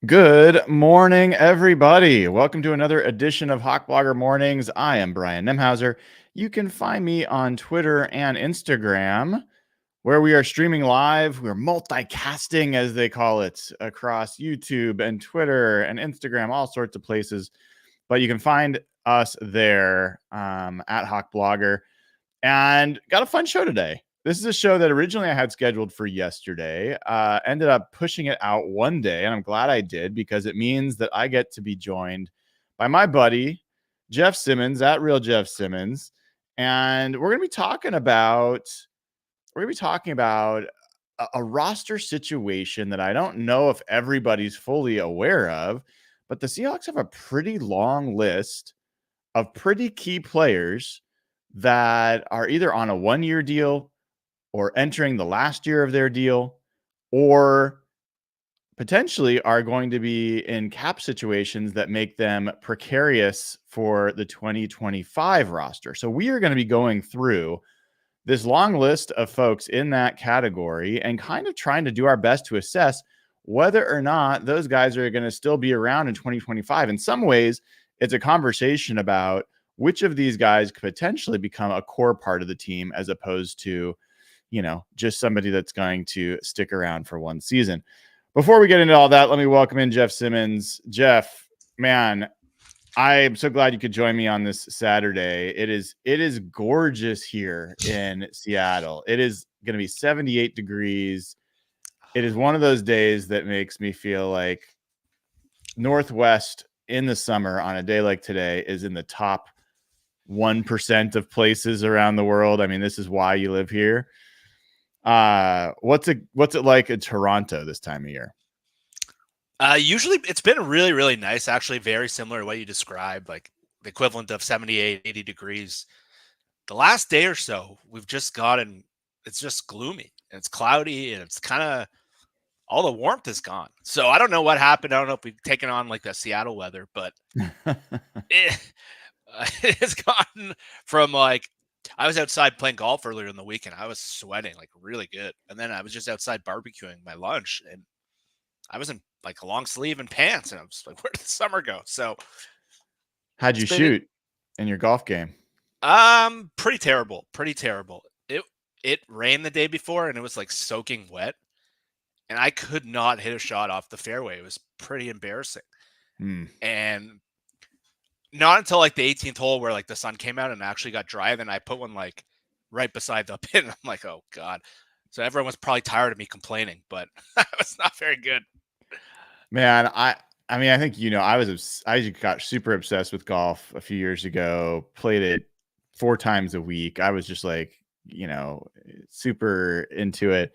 Good morning, everybody. Welcome to another edition of Hawk Blogger Mornings. I am Brian Nemhauser. You can find me on Twitter and Instagram, where we are streaming live. We're multicasting, as they call it, across YouTube and Twitter and Instagram, all sorts of places. But you can find us there at Hawk Blogger. And got a fun show today. This is a show that originally I had scheduled for yesterday. Ended up pushing it out one day, and I'm glad I did because it means that I get to be joined by my buddy Jeff Simmons at Real Jeff Simmons, and we're going to be talking about a roster situation that I don't know if everybody's fully aware of, but the Seahawks have a pretty long list of pretty key players that are either on a one-year deal or entering the last year of their deal, or potentially are going to be in cap situations that make them precarious for the 2025 roster. So we are going to be going through this long list of folks in that category and kind of trying to do our best to assess whether or not those guys are going to still be around in 2025. In some ways, it's a conversation about which of these guys could potentially become a core part of the team as opposed to, just somebody that's going to stick around for one season. Before we get into all that, let me welcome in Jeff Simmons. Jeff, man, I'm so glad you could join me on this Saturday. It is gorgeous here in Seattle. It is going to be 78 degrees. It is one of those days that makes me feel like Northwest in the summer on a day like today is in the top 1% of places around the world. I mean, this is why you live here. What's it like in Toronto this time of year? Usually it's been really, really nice. Actually, very similar to what you described, like the equivalent of 78, 80 degrees. The last day or so, we've just gotten, it's just gloomy and it's cloudy and it's kind of, all the warmth is gone. So I don't know what happened. I don't know if we've taken on like the Seattle weather, but it's gotten from like, I was outside playing golf earlier in the week and I was sweating like really good. And then I was just outside barbecuing my lunch and I was in like a long sleeve and pants and I was like, where did the summer go? So How'd you shoot in your golf game? Pretty terrible. It rained the day before and it was like soaking wet. And I could not hit a shot off the fairway. It was pretty embarrassing. And not until like the 18th hole where like the sun came out and actually got dry. Then I put one like right beside the pin. I'm like, oh God. So everyone was probably tired of me complaining, but it was not very good. Man, I mean, I think, I got super obsessed with golf a few years ago, played it 4 times a week. I was just like, super into it.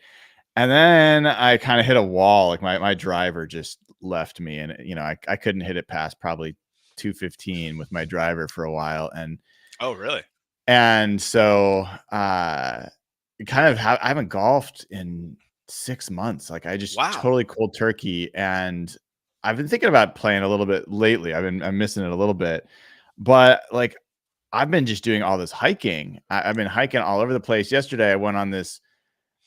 And then I kind of hit a wall. Like my driver just left me and, I couldn't hit it past probably 215 with my driver for a while. And oh, really? And so I haven't golfed in 6 months. Like I just totally cold turkey. And I've been thinking about playing a little bit lately. I'm missing it a little bit, but like I've been just doing all this hiking. I've been hiking all over the place. Yesterday I went on this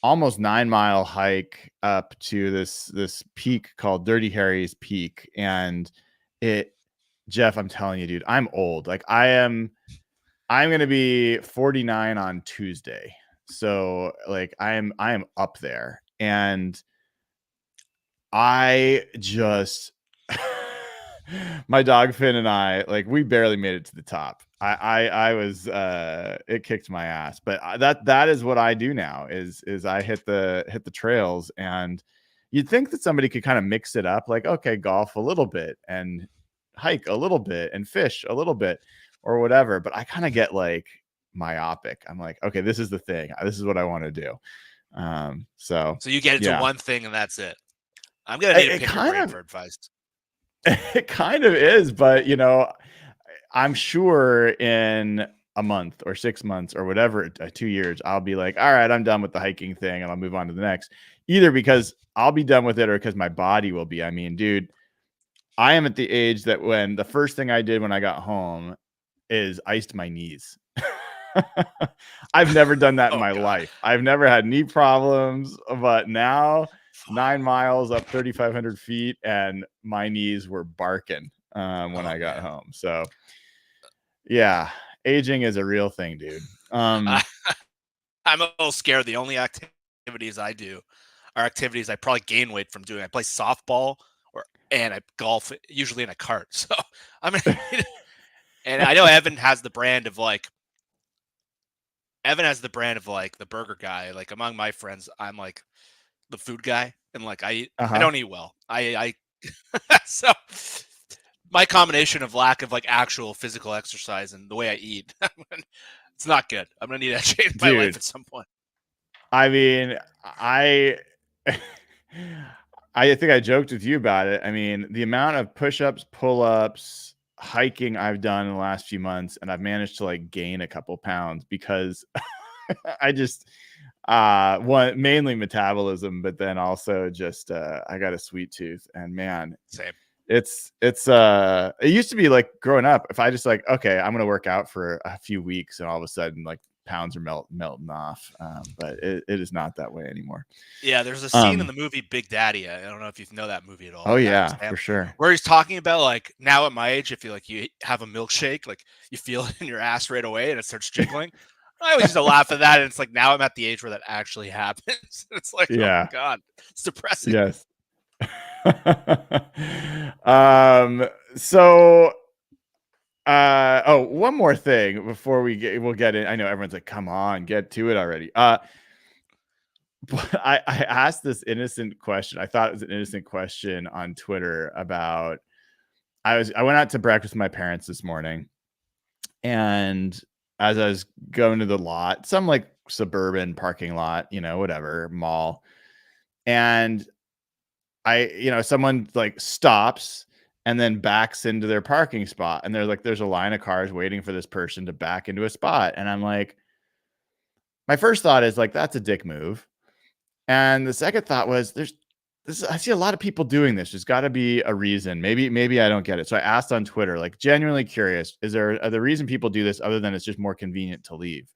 almost 9-mile hike up to this peak called Dirty Harry's Peak. And Jeff, I'm telling you, dude, I'm old. Like I'm going to be 49 on Tuesday. So like I am up there and I just my dog Finn and I, like, we barely made it to the top. I was it kicked my ass, but that is what I do now is I hit the trails. And you'd think that somebody could kind of mix it up, like, okay, golf a little bit and hike a little bit and fish a little bit or whatever. But I kind of get like myopic. I'm like, okay, this is the thing. This is what I want to do. So you get into one thing and that's it. I'm gonna need to pick your brain for advice. It kind of is, but I'm sure in a month or 6 months or whatever, 2 years, I'll be like, all right, I'm done with the hiking thing and I'll move on to the next. Either because I'll be done with it or because my body will be. I mean, dude, I am at the age that when the first thing I did when I got home is iced my knees. I've never done that in my life. I've never had knee problems, but now 9 miles up 3,500 feet, and my knees were barking when I got home. So, yeah, aging is a real thing, dude. I'm a little scared. The only activities I do are activities I probably gain weight from doing. I play softball and I golf, usually in a cart. So I'm gonna and I know Evan has the brand of like the burger guy. Like among my friends, I'm like the food guy, and like I don't eat well. I so my combination of lack of like actual physical exercise and the way I eat, it's not good. I'm gonna need to change my life at some point. I mean, I think I joked with you about it. I mean, the amount of push-ups, pull-ups, hiking I've done in the last few months, and I've managed to like gain a couple pounds because I just one mainly metabolism, but then also just I got a sweet tooth, and man, same. It used to be like growing up, if I just like, okay, I'm gonna work out for a few weeks, and all of a sudden like pounds are melting off. But it is not that way anymore. Yeah, there's a scene in the movie Big Daddy. I don't know if you know that movie at all. Oh yeah, for sure. Where he's talking about like now at my age, if you have a milkshake, like you feel it in your ass right away and it starts jiggling. I always used to laugh at that, and it's like now I'm at the age where that actually happens. It's like, yeah. Oh my God, it's depressing. Yes. So one more thing before we'll get in. I know everyone's like, come on, get to it already. But I asked this innocent question. I thought it was an innocent question on Twitter about I went out to breakfast with my parents this morning, and as I was going to the lot, some like suburban parking lot, whatever, mall, and someone like stops and then backs into their parking spot, and there's a line of cars waiting for this person to back into a spot. And I'm like, my first thought is like, that's a dick move. And the second thought was I see a lot of people doing this. There's got to be a reason. Maybe I don't get it. So I asked on Twitter, like genuinely curious, is there the reason people do this other than it's just more convenient to leave?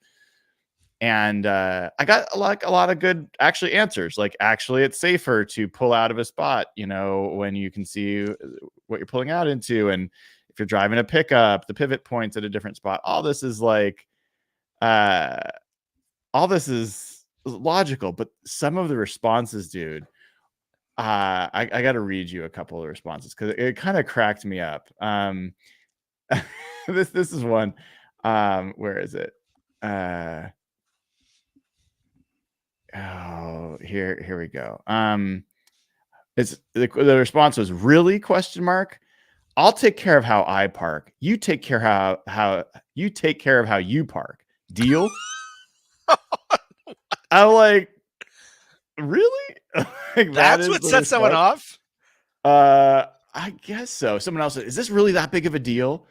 And I got a lot of good actually answers. Like, actually, it's safer to pull out of a spot, when you can see what you're pulling out into. And if you're driving a pickup, the pivot point's at a different spot. All this is logical. But some of the responses, dude, I got to read you a couple of responses because it kind of cracked me up. This is one. Where is it? Oh, here we go. It's the response was really ? I'll take care of how I park. You take care how you take care of how you park. Deal? I'm like, really? Like, that's what sets someone off? I guess so. Someone else said, is this really that big of a deal?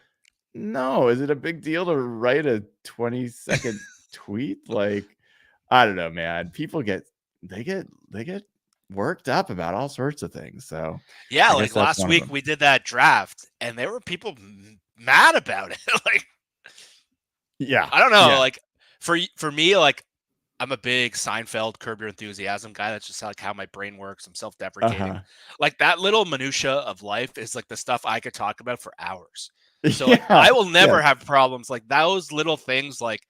No. Is it a big deal to write a 20-second tweet? Like, I don't know, man. People get worked up about all sorts of things. So yeah, like last week we did that draft, and there were people mad about it. Like, yeah, I don't know. Yeah. Like for me, like I'm a big Seinfeld, Curb Your Enthusiasm guy. That's just like how my brain works. I'm self-deprecating. Like that little minutia of life is like the stuff I could talk about for hours. So like, I will never have problems like those little things. Like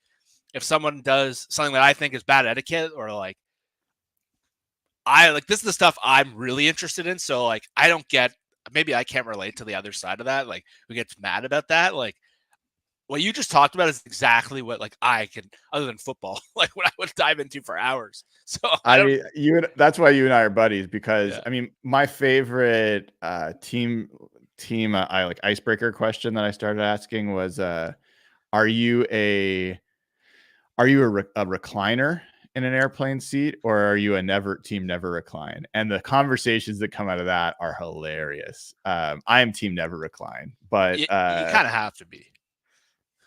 if someone does something that I think is bad etiquette, or like this is the stuff I'm really interested in. So like maybe I can't relate to the other side of that. Like who gets mad about that? Like what you just talked about is exactly what like I can, other than football, like what I would dive into for hours. So that's why you and I are buddies, because I mean, my favorite team I like icebreaker question that I started asking was, are you a recliner in an airplane seat, or are you a team never recline? And the conversations that come out of that are hilarious. I am team never recline, but you kind of have to be.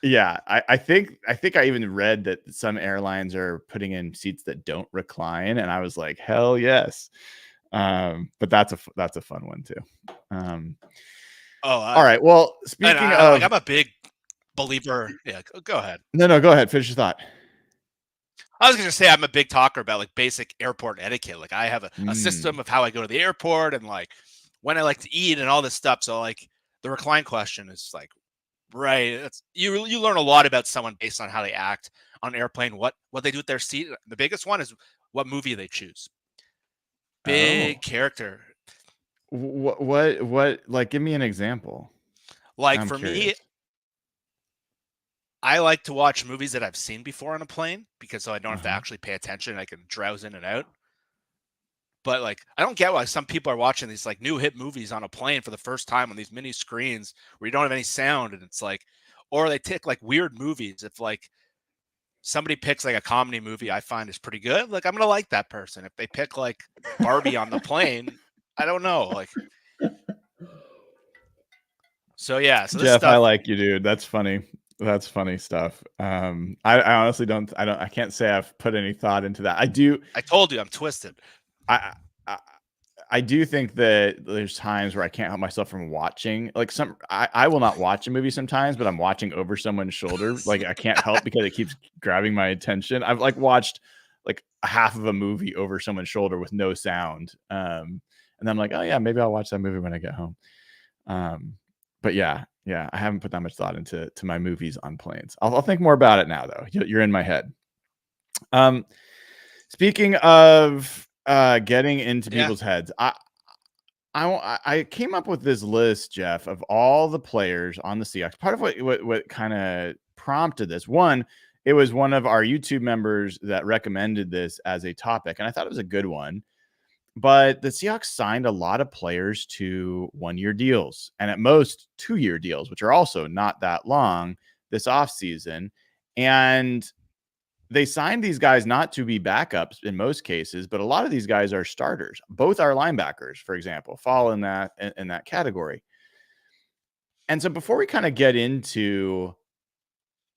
Yeah, I think I even read that some airlines are putting in seats that don't recline, and I was like, hell yes. But that's a fun one too. All right. Well, speaking of, I'm a big believer. Yeah, go ahead. No, go ahead. Finish your thought. I was going to say I'm a big talker about like basic airport etiquette. Like I have a system of how I go to the airport and like when I like to eat and all this stuff. So like the recline question is like, right. It's, you learn a lot about someone based on how they act on an airplane, what they do with their seat. The biggest one is what movie they choose. Big character. What, like, give me an example. Like I'm for curious. me, I like to watch movies that I've seen before on a plane because so I don't have to actually pay attention. I can drowse in and out. But like, I don't get why some people are watching these like new hit movies on a plane for the first time on these mini screens where you don't have any sound, and it's like, or they pick like weird movies. If like somebody picks like a comedy movie I find is pretty good, like I'm gonna like that person. If they pick like Barbie on the plane, I don't know. Like, so yeah. So this Jeff, stuff, I like you, dude. That's funny. That's funny stuff. I honestly I can't say I've put any thought into that. I do. I told you I'm twisted. I, I do think that there's times where I can't help myself from watching. Like I will not watch a movie sometimes, but I'm watching over someone's shoulder. Like I can't help because it keeps grabbing my attention. I've like watched like half of a movie over someone's shoulder with no sound. And I'm like, oh yeah, maybe I'll watch that movie when I get home. But yeah, I haven't put that much thought into my movies on planes. I'll think more about it now, though. You're in my head. Speaking of getting into people's heads, I came up with this list, Jeff, of all the players on the Seahawks. Part of what kind of prompted this, one, it was one of our YouTube members that recommended this as a topic, and I thought it was a good one. But the Seahawks signed a lot of players to 1-year deals and at most 2-year deals, which are also not that long this offseason. And they signed these guys not to be backups in most cases, but a lot of these guys are starters. Both our linebackers, for example, fall in that category. And so before we kind of get into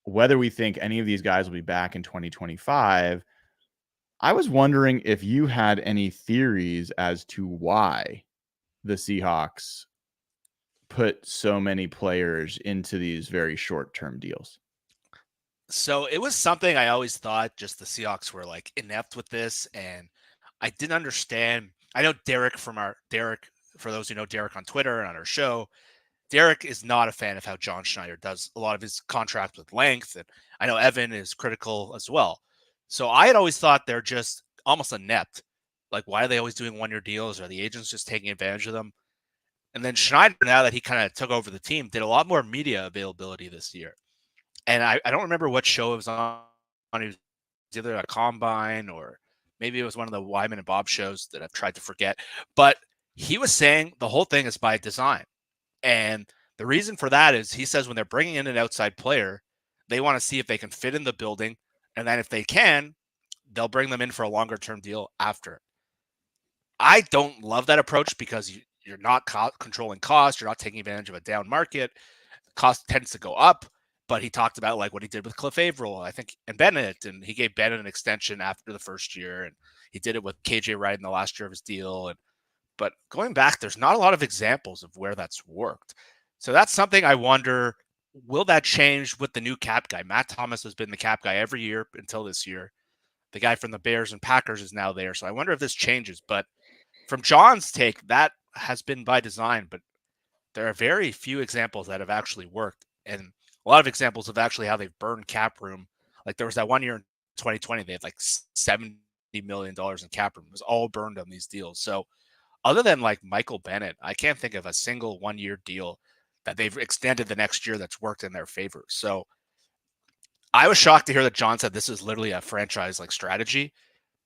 whether we think any of these guys will be back in 2025, I was wondering if you had any theories as to why the Seahawks put so many players into these very short-term deals. So it was something I always thought just the Seahawks were like inept with this, and I didn't understand. I know Derek, for those who know Derek on Twitter and on our show, Derek is not a fan of how John Schneider does a lot of his contracts with length, and I know Evan is critical as well. So I had always thought they're just almost inept. Like, why are they always doing 1-year deals? Are the agents just taking advantage of them? And then Schneider, now that he kind of took over the team, did a lot more media availability this year. And I don't remember what show it was on. It was either a Combine or maybe it was one of the Wyman and Bob shows that I've tried to forget. But he was saying the whole thing is by design. And the reason for that is he says when they're bringing in an outside player, they want to see if they can fit in the building. And then if they can, they'll bring them in for a longer term deal after. I don't love that approach because you're not controlling costs. You're not taking advantage of a down market. Cost tends to go up. But he talked about like what he did with Cliff Averill, I think, and Bennett, and he gave Bennett an extension after the first year, and he did it with KJ Wright in the last year of his deal. But going back, there's not a lot of examples of where that's worked. So that's something I wonder, will that change with the new cap guy? Matt Thomas has been the cap guy every year until this year. The guy from the Bears and Packers is now there. So I wonder if this changes. But from John's take, that has been by design, but there are very few examples that have actually worked. And a lot of examples of actually how they've burned cap room. Like there was that one year in 2020, they had like $70 million in cap room. It was all burned on these deals. So other than like Michael Bennett, I can't think of a single 1-year deal that they've extended the next year that's worked in their favor. So I was shocked to hear that John said this is literally a franchise like strategy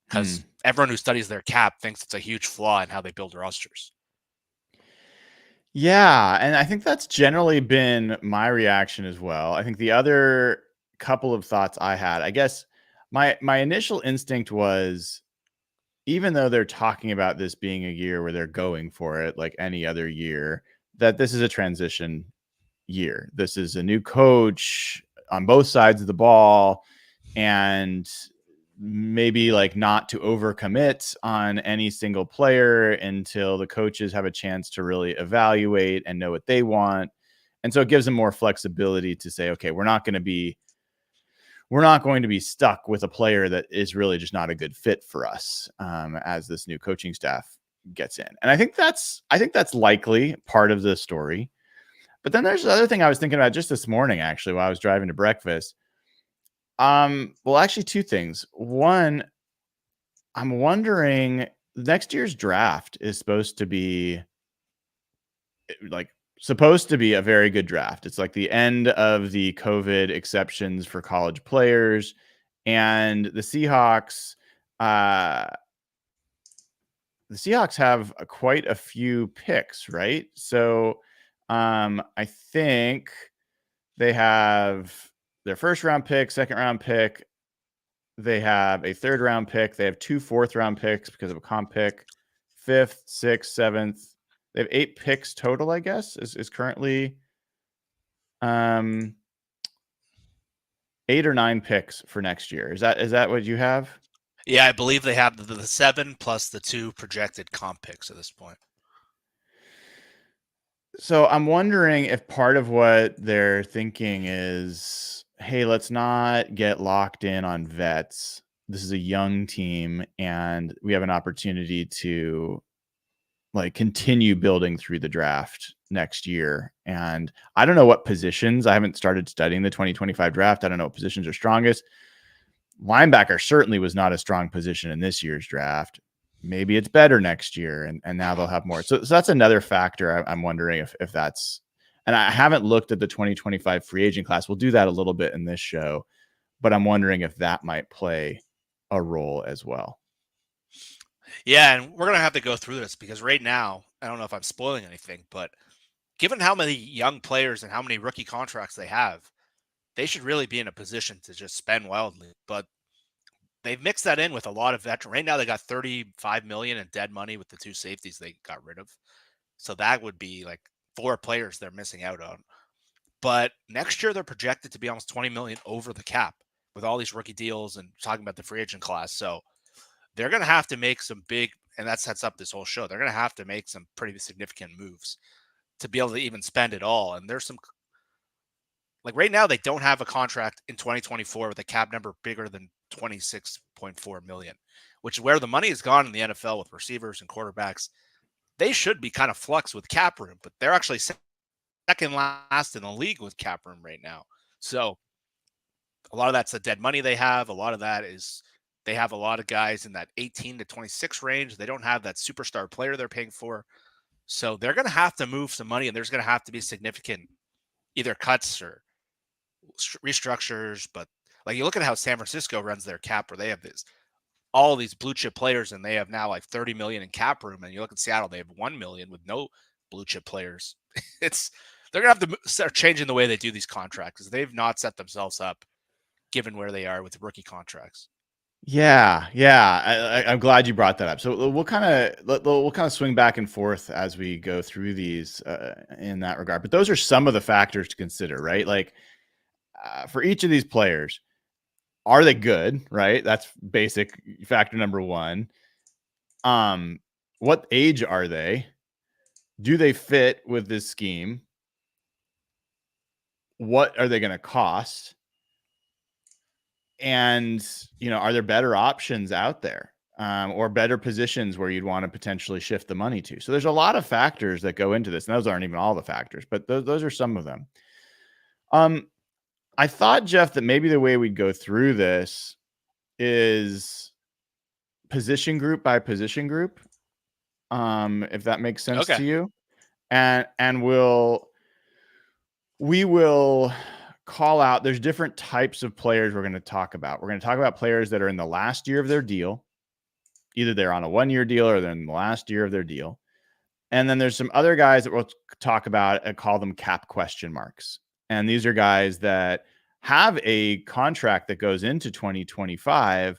because everyone who studies their cap thinks it's a huge flaw in how they build rosters. Yeah, and I think that's generally been my reaction as well. I think the other couple of thoughts I had, I guess my initial instinct was, even though they're talking about this being a year where they're going for it like any other year, that this is a transition year. This is a new coach on both sides of the ball, and maybe like not to overcommit on any single player until the coaches have a chance to really evaluate and know what they want. And so it gives them more flexibility to say, okay, we're not going to be we're not going to be stuck with a player that is really just not a good fit for us as this new coaching staff gets in. And I think that's likely part of the story. But then there's the other thing I was thinking about just this morning, actually, while I was driving to breakfast. Well, actually, two things. One, I'm wondering, next year's draft is supposed to be a very good draft. It's like the end of the COVID exceptions for college players, and the Seahawks have quite a few picks, right? So I think they have their first round pick, second round pick. They have a third round pick. They have 2 fourth round picks because of a comp pick, 5th, 6th, 7th. They have 8 picks total, I guess, is currently 8 or 9 picks for next year. Is that what you have? Yeah, I believe they have the 7 plus the 2 projected comp picks at this point. So I'm wondering if part of what they're thinking is, hey, let's not get locked in on vets. This is a young team, and we have an opportunity to continue building through the draft next year. And I don't know what positions. I haven't started studying the 2025 draft. I don't know what positions are strongest. Linebacker certainly was not a strong position in this year's draft. Maybe it's better next year, and now they'll have more. So that's another factor. I'm wondering if that's, and I haven't looked at the 2025 free agent class. We'll do that a little bit in this show, but I'm wondering if that might play a role as well. Yeah, and we're going to have to go through this because right now, I don't know if I'm spoiling anything, but given how many young players and how many rookie contracts they have, they should really be in a position to just spend wildly. But they've mixed that in with a lot of veterans. Right now, they got $35 million in dead money with the 2 safeties they got rid of. So that would be like 4 players they're missing out on. But next year, they're projected to be almost $20 million over the cap with all these rookie deals and talking about the free agent class. So they're going to have to make some big, and that sets up this whole show. They're going to have to make some pretty significant moves to be able to even spend it all. And there's some, like right now, they don't have a contract in 2024 with a cap number bigger than 26.4 million, which is where the money has gone in the NFL with receivers and quarterbacks. They should be kind of flux with cap room, but they're actually second last in the league with cap room right now. So a lot of that's the dead money they have. A lot of that is they have a lot of guys in that 18 to 26 range. They don't have that superstar player they're paying for. So they're going to have to move some money, and there's going to have to be significant either cuts or restructures. But like you look at how San Francisco runs their cap, where they have all these blue chip players, and they have now like 30 million in cap room. And you look at Seattle, they have 1 million with no blue chip players. They're going to have to start changing the way they do these contracts because they've not set themselves up given where they are with rookie contracts. Yeah. I'm glad you brought that up. So we'll kind of swing back and forth as we go through these in that regard. But those are some of the factors to consider, right? Like for each of these players, are they good? Right. That's basic factor number 1. What age are they? Do they fit with this scheme? What are they going to cost? And, are there better options out there or better positions where you'd want to potentially shift the money to? So there's a lot of factors that go into this. And those aren't even all the factors, but those are some of them. I thought, Jeff, that maybe the way we'd go through this is position group by position group, if that makes sense to you. And we will call out, there's different types of players we're going to talk about. We're going to talk about players that are in the last year of their deal. Either they're on a 1-year deal or they're in the last year of their deal. And then there's some other guys that we'll talk about and call them cap question marks. And these are guys that have a contract that goes into 2025,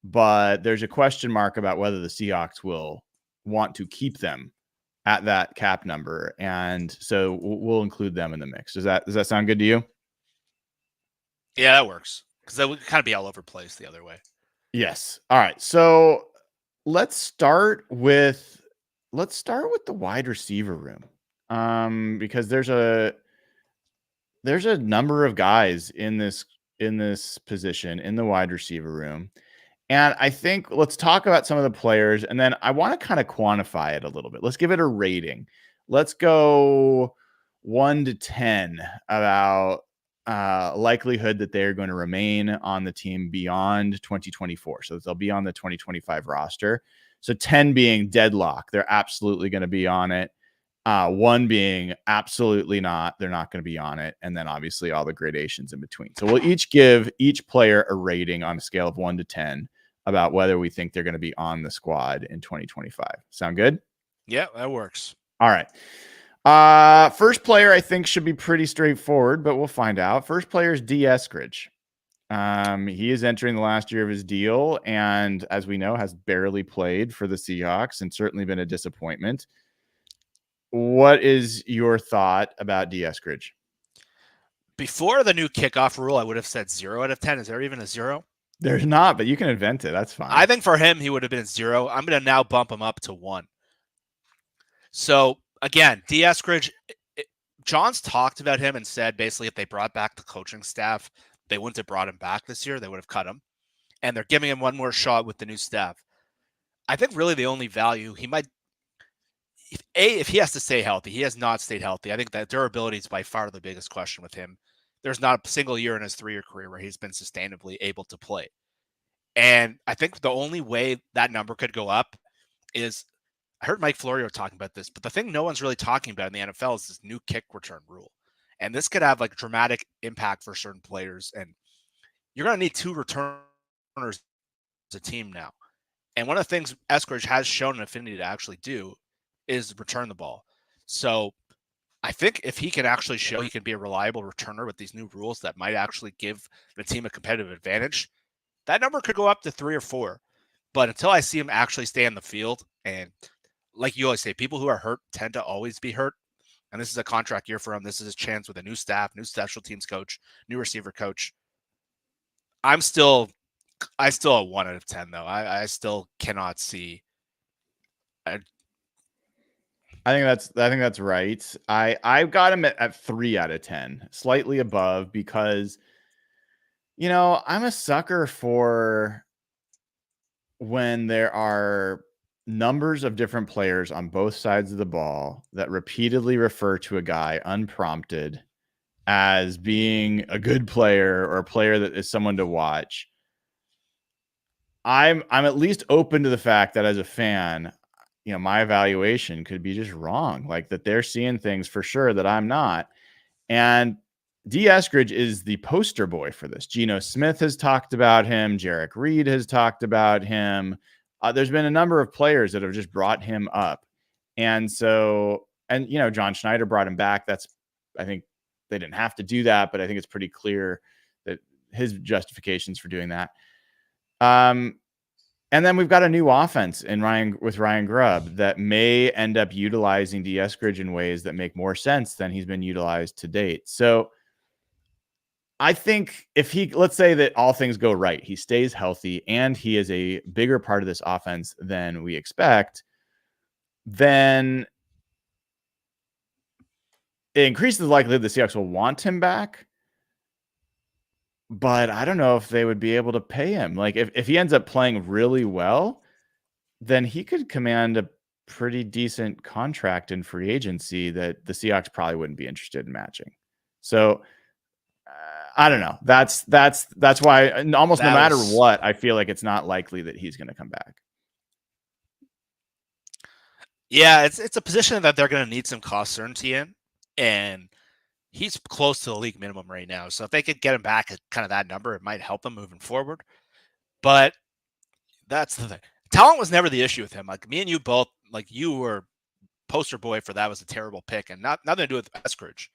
but there's a question mark about whether the Seahawks will want to keep them at that cap number. And so we'll include them in the mix. Does that sound good to you? Yeah, that works. Because that would kind of be all over the place the other way. Yes. All right. So let's start with the wide receiver room. Because there's a number of guys in this in this position in the wide receiver room. And I think let's talk about some of the players, and then I want to kind of quantify it a little bit. Let's give it a rating. Let's go 1 to 10 about likelihood that they're going to remain on the team beyond 2024. So they'll be on the 2025 roster. So 10 being deadlock. They're absolutely going to be on it. 1 being absolutely not. They're not going to be on it. And then obviously all the gradations in between. So we'll each give each player a rating on a scale of 1 to 10 about whether we think they're going to be on the squad in 2025. Sound good? Yeah, that works. All right. First player I think should be pretty straightforward, but we'll find out. First player is D. Eskridge. He is entering the last year of his deal, and as we know, has barely played for the Seahawks and certainly been a disappointment. What is your thought about D. Eskridge? Before the new kickoff rule, I would have said 0 out of 10. Is there even a 0? There's not, but you can invent it. That's fine. I think for him, he would have been 0. I'm going to now bump him up to 1. So, again, D. Eskridge, John's talked about him and said basically if they brought back the coaching staff, they wouldn't have brought him back this year. They would have cut him. And they're giving him one more shot with the new staff. I think really the only value he might, if he has to stay healthy, he has not stayed healthy. I think that durability is by far the biggest question with him. There's not a single year in his 3-year career where he's been sustainably able to play. And I think the only way that number could go up is, I heard Mike Florio talking about this, but the thing no one's really talking about in the NFL is this new kick return rule. And this could have like dramatic impact for certain players. And you're going to need 2 returners as a team now. And one of the things Eskridge has shown an affinity to actually do is return the ball. So I think if he can actually show he can be a reliable returner with these new rules that might actually give the team a competitive advantage, that number could go up to 3 or 4. But until I see him actually stay on the field, and like you always say, people who are hurt tend to always be hurt. And this is a contract year for him. This is his chance with a new staff, new special teams coach, new receiver coach. I still a 1 out of 10 though. I still cannot see. I think that's right. I've got him at 3 out of 10, slightly above, because I'm a sucker for when there are numbers of different players on both sides of the ball that repeatedly refer to a guy unprompted as being a good player or a player that is someone to watch. I'm at least open to the fact that as a fan, my evaluation could be just wrong, like that they're seeing things for sure that I'm not. And D. Eskridge is the poster boy for this. Geno Smith has talked about him. Jarran Reed has talked about him. There's been a number of players that have just brought him up. And so, John Schneider brought him back. I think they didn't have to do that, but I think it's pretty clear that his justifications for doing that. And then we've got a new offense with Ryan Grubb that may end up utilizing D. Eskridge in ways that make more sense than he's been utilized to date. So I think let's say that all things go right, he stays healthy and he is a bigger part of this offense than we expect, then it increases the likelihood the Seahawks will want him back. But I don't know if they would be able to pay him. Like if he ends up playing really well, then he could command a pretty decent contract in free agency that the Seahawks probably wouldn't be interested in matching. So I don't know. That's why almost no matter what, I feel like it's not likely that he's going to come back. Yeah, it's a position that they're going to need some cost certainty in, and he's close to the league minimum right now. So if they could get him back at kind of that number, it might help them moving forward. But that's the thing. Talent was never the issue with him. Like me and you both, like you were poster boy for that was a terrible pick, and nothing to do with Eskridge.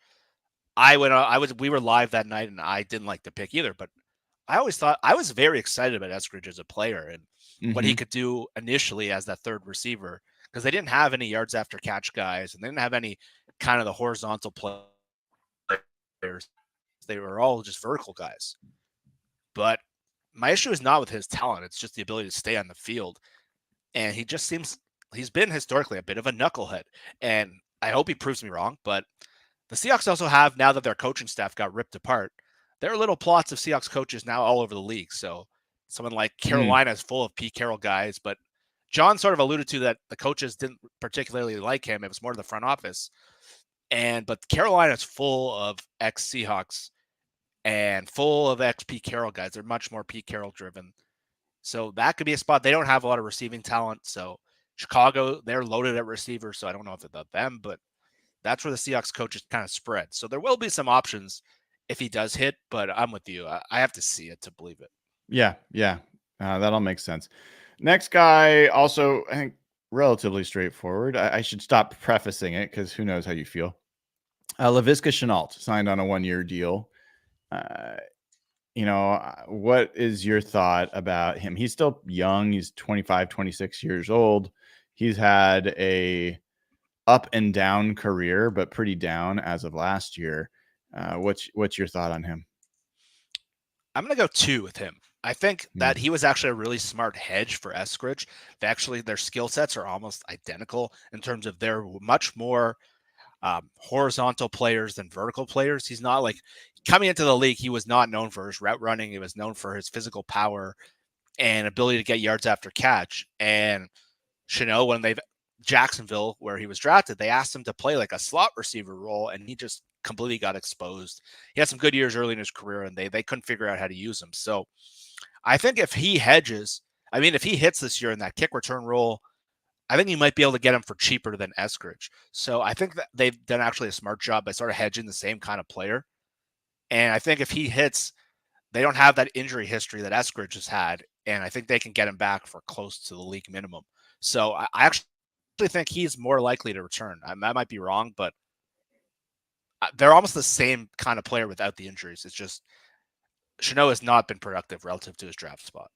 We were live that night, and I didn't like the pick either. But I always thought I was very excited about Eskridge as a player and what he could do initially as that third receiver, because they didn't have any yards after catch guys, and they didn't have any kind of the horizontal players. They were all just vertical guys. But my issue is not with his talent. It's just the ability to stay on the field. And he just he's been historically a bit of a knucklehead. And I hope he proves me wrong. But the Seahawks also have, now that their coaching staff got ripped apart, there are little plots of Seahawks coaches now all over the league. So someone like Carolina is full of Pete Carroll guys, but John sort of alluded to that the coaches didn't particularly like him. It was more the front office. But Carolina is full of ex-Seahawks and full of ex-Pete Carroll guys. They're much more Pete Carroll driven. So that could be a spot. They don't have a lot of receiving talent. So Chicago, they're loaded at receiver. So I don't know if it's about them, but that's where the Seahawks coaches kind of spread. So there will be some options if he does hit, but I'm with you. I have to see it to believe it. Yeah. That all makes sense. Next guy, also, I think, relatively straightforward. I should stop prefacing it because who knows how you feel. Laviska Shenault signed on a 1-year deal. What is your thought about him? He's still young. He's 25, 26 years old. He's had a up and down career, but pretty down as of last year. What's your thought on him? I'm going to go 2 with him. I think that he was actually a really smart hedge for Eskridge. Their skill sets are almost identical in terms of they're much more horizontal players than vertical players. He's not like coming into the league. He was not known for his route running. He was known for his physical power and ability to get yards after catch. And Shenault, when Jacksonville, where he was drafted, they asked him to play like a slot receiver role, and he just completely got exposed. He had some good years early in his career, and they couldn't figure out how to use him. So I think if he hedges, if he hits this year in that kick return role, I think you might be able to get him for cheaper than Eskridge. So I think that they've done actually a smart job by sort of hedging the same kind of player. And I think if he hits, they don't have that injury history that Eskridge has had. And I think they can get him back for close to the league minimum. So I actually think he's more likely to return. I might be wrong, but they're almost the same kind of player without the injuries. It's just Shenault has not been productive relative to his draft spot.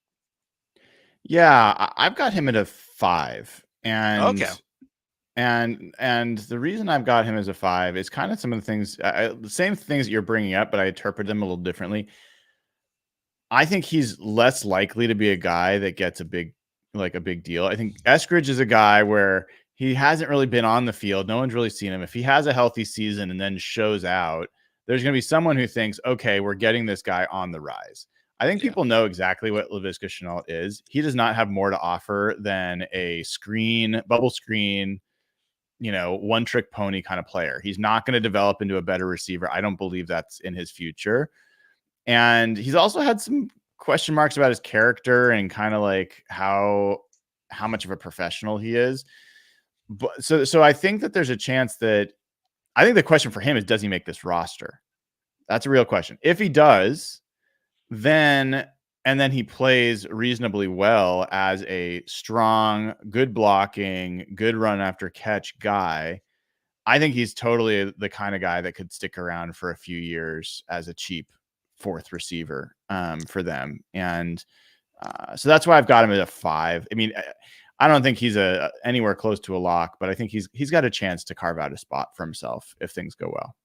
Yeah, I've got him at a 5. And okay. And the reason I've got him as a 5 is kind of some of the things, the same things that you're bringing up, but I interpret them a little differently. I think he's less likely to be a guy that gets a big deal. I think Eskridge is a guy where he hasn't really been on the field. No one's really seen him. If he has a healthy season and then shows out, there's going to be someone who thinks, okay, we're getting this guy on the rise. I think people know exactly what Laviska Shenault is. He does not have more to offer than a bubble screen, one-trick pony kind of player. He's not going to develop into a better receiver. I don't believe that's in his future. And he's also had some question marks about his character and kind of like how much of a professional he is. But so I think that there's a chance that I think the question for him is, does he make this roster? That's a real question. If he does, then he plays reasonably well as a strong, good blocking, good run after catch guy, I think he's totally the kind of guy that could stick around for a few years as a cheap 4th receiver for them. And so that's why I've got him at a 5. I don't think he's anywhere close to a lock, but I think he's got a chance to carve out a spot for himself if things go well.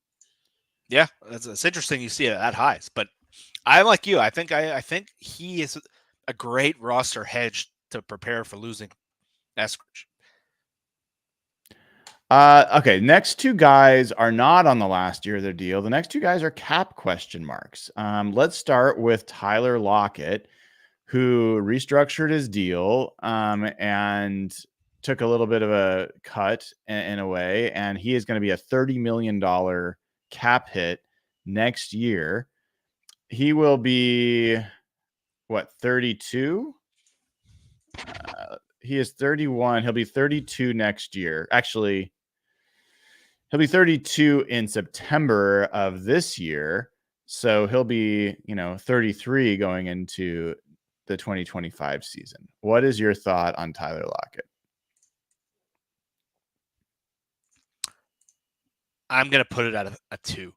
Yeah, it's interesting you see it at highs, but I'm like you. I think he is a great roster hedge to prepare for losing Eskridge. Okay, next 2 guys are not on the last year of their deal. The next 2 guys are cap question marks. Let's start with Tyler Lockett, who restructured his deal and took a little bit of a cut in a way, and he is going to be a $30 million cap hit next year. He will be, 32? He is 31. He'll be 32 next year. Actually, he'll be 32 in September of this year. So he'll be, 33 going into the 2025 season. What is your thought on Tyler Lockett? I'm going to put it at a 2.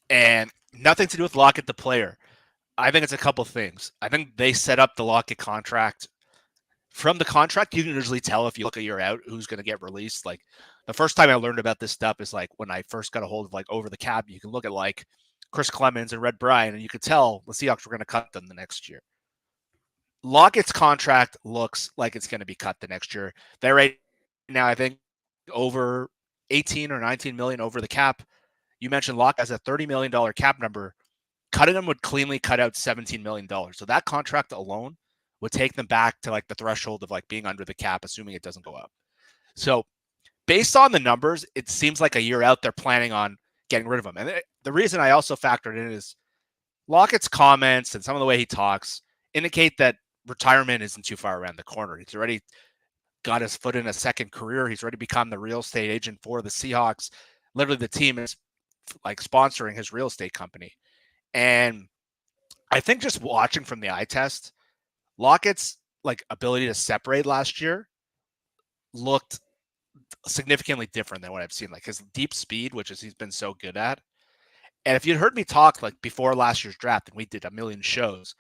And nothing to do with Lockett, the player. I think it's a couple things. I think they set up the Lockett contract. From the contract, you can usually tell if you look a year out who's going to get released. Like the first time I learned about this stuff is like when I first got a hold of like over the cap, you can look at like Chris Clemens and Red Bryant, and you could tell the Seahawks were going to cut them the next year. Lockett's contract looks like it's going to be cut the next year. They're right now, I think, over 18 or 19 million over the cap. You mentioned Locke has a $30 million cap number cutting him would cleanly cut out $17 million. So that contract alone would take them back to like the threshold of like being under the cap, assuming it doesn't go up. So based on the numbers, it seems like a year out they're planning on getting rid of him. And the reason I also factored in is Lockett's comments and some of the way he talks indicate that retirement isn't too far around the corner. He's already got his foot in a second career. He's already become the real estate agent for the Seahawks. Literally, the team is like sponsoring his real estate company. And I think just watching from the eye test, Lockett's like ability to separate last year looked significantly different than what I've seen. Like his deep speed, which is he's been so good at. And if you'd heard me talk like before last year's draft, and we did a million shows,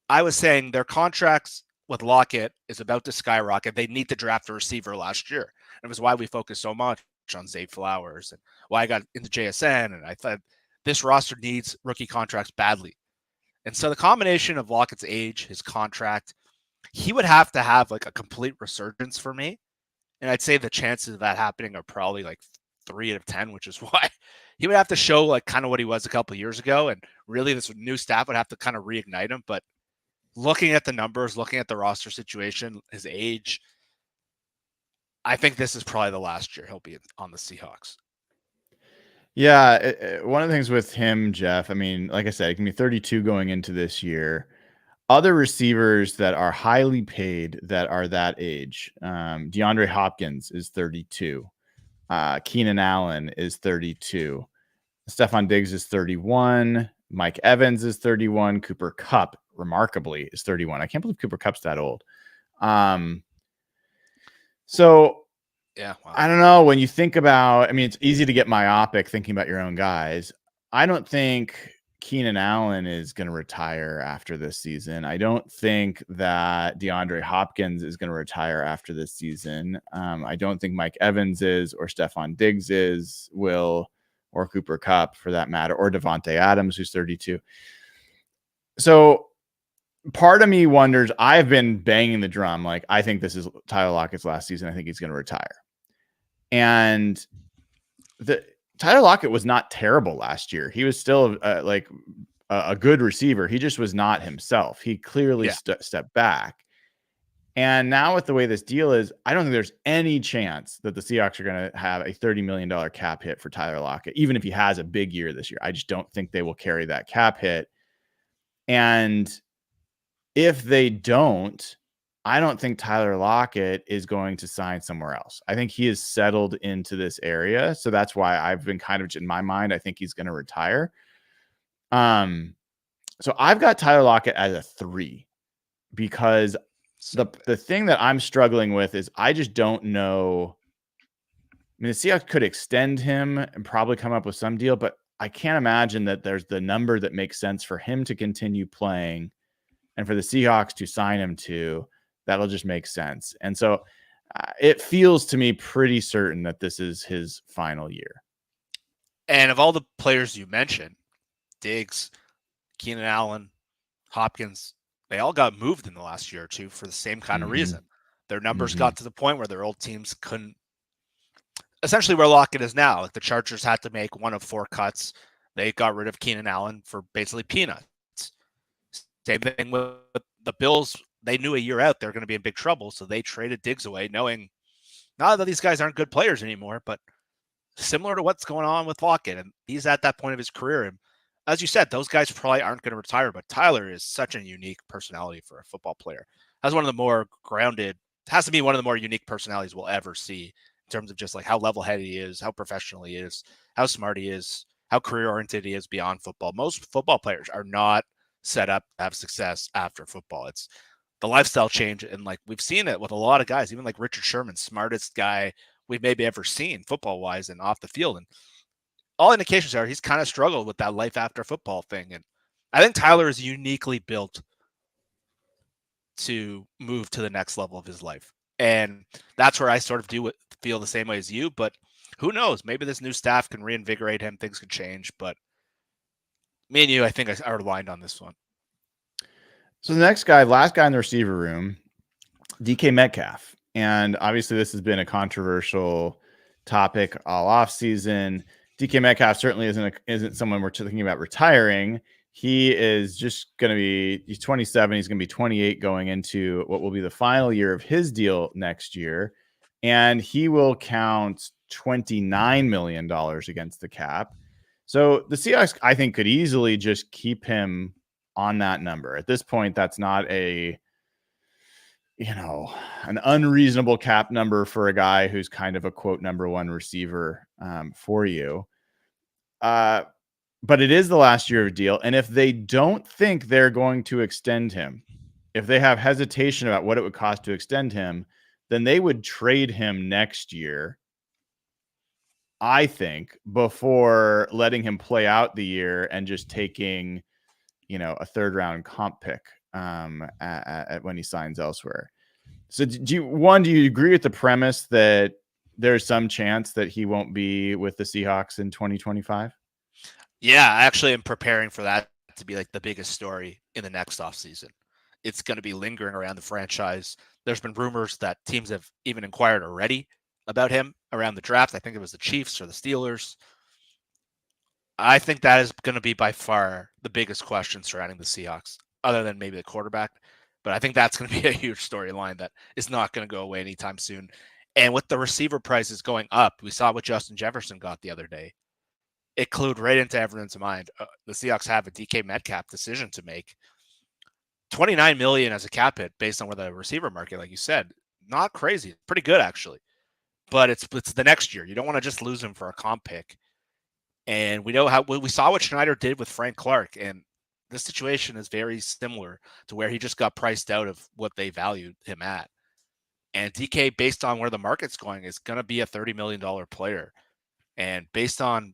I was saying their contracts with Lockett is about to skyrocket. They need to draft a receiver last year. And it was why we focused so much on Zay Flowers and why I got into JSN. And I thought this roster needs rookie contracts badly. And so the combination of Lockett's age, his contract, he would have to have like a complete resurgence for me. And I'd say the chances of that happening are probably like 3 out of 10, which is why he would have to show like kind of what he was a couple of years ago. And really this new staff would have to kind of reignite him. But looking at the numbers, looking at the roster situation, his age, I think this is probably the last year he'll be on the Seahawks. Yeah, one of the things with him, Jeff, I mean, like I said, it can be 32 going into this year. Other receivers that are highly paid that are that age, DeAndre Hopkins is 32. Keenan Allen is 32. Stephon Diggs is 31. Mike Evans is 31. Cooper Kupp, remarkably, is 31. I can't believe Cooper Kupp's that old. So yeah, wow. I don't know. When you think about, I mean, it's easy to get myopic thinking about your own guys. I don't think Keenan Allen is going to retire after this season. I don't think that DeAndre Hopkins is going to retire after this season. I don't think Mike Evans is, or Stephon Diggs will, or Cooper Kupp for that matter, or Devontae Adams, who's 32. So part of me wonders, I've been banging the drum. Like, I think this is Tyler Lockett's last season. I think he's going to retire. And Tyler Lockett was not terrible last year. He was still like a good receiver. He just was not himself. He clearly stepped back. And now with the way this deal is, I don't think there's any chance that the Seahawks are going to have a $30 million cap hit for Tyler Lockett, even if he has a big year this year. I just don't think they will carry that cap hit. And if they don't, I don't think Tyler Lockett is going to sign somewhere else. I think he is settled into this area. So that's why I've been kind of, in my mind, I think he's going to retire. So I've got Tyler Lockett as a 3 because the thing that I'm struggling with is I just don't know. I mean, the Seahawks could extend him and probably come up with some deal, but I can't imagine that there's the number that makes sense for him to continue playing and for the Seahawks to sign him to. That'll just make sense. And so it feels to me pretty certain that this is his final year. And of all the players you mentioned, Diggs, Keenan Allen, Hopkins, they all got moved in the last year or two for the same kind of reason. Their numbers got to the point where their old teams couldn't, essentially where Lockett is now. Like the Chargers had to make one of 4 cuts. They got rid of Keenan Allen for basically peanuts. Same thing with the Bills. They knew a year out they're going to be in big trouble, so they traded Diggs away, knowing not that these guys aren't good players anymore, but similar to what's going on with Lockett. And he's at that point of his career. And as you said, those guys probably aren't going to retire, but Tyler is such a unique personality for a football player. Has one of the more grounded, has to be one of the more unique personalities we'll ever see in terms of just like how level-headed he is, how professional he is, how smart he is, how career-oriented he is beyond football. Most football players are not set up to have success after football. It's the lifestyle change. And like we've seen it with a lot of guys, even like Richard Sherman, smartest guy we've maybe ever seen football wise and off the field. And all indications are he's kind of struggled with that life after football thing. And I think Tyler is uniquely built to move to the next level of his life. And that's where I sort of feel the same way as you, but who knows? Maybe this new staff can reinvigorate him. Things could change, but me and you, I think are aligned on this one. So the next guy, last guy in the receiver room, DK Metcalf. And obviously this has been a controversial topic all offseason. DK Metcalf certainly isn't someone we're thinking about retiring. He is just going to be, he's 27. He's going to be 28 going into what will be the final year of his deal next year. And he will count $29 million against the cap. So the Seahawks, I think, could easily just keep him on that number. At this point, that's not an unreasonable cap number for a guy who's kind of a quote number one receiver for you. But it is the last year of a deal. And if they don't think they're going to extend him, if they have hesitation about what it would cost to extend him, then they would trade him next year, I think, before letting him play out the year and just taking, a third round comp pick at when he signs elsewhere. So do you agree with the premise that there's some chance that he won't be with the Seahawks in 2025? Yeah, I actually am preparing for that to be like the biggest story in the next offseason. It's going to be lingering around the franchise. There's been rumors that teams have even inquired already about him around the draft. I think it was the Chiefs or the Steelers. I think that is going to be by far the biggest question surrounding the Seahawks, other than maybe the quarterback. But I think that's going to be a huge storyline that is not going to go away anytime soon. And with the receiver prices going up, we saw what Justin Jefferson got the other day. It clued right into everyone's mind. The Seahawks have a DK Metcalf decision to make. $29 million as a cap hit based on where the receiver market, like you said, not crazy. Pretty good, actually. But it's the next year. You don't want to just lose him for a comp pick. And we know we saw what Schneider did with Frank Clark. And this situation is very similar to where he just got priced out of what they valued him at. And DK, based on where the market's going, is going to be a $30 million player. And based on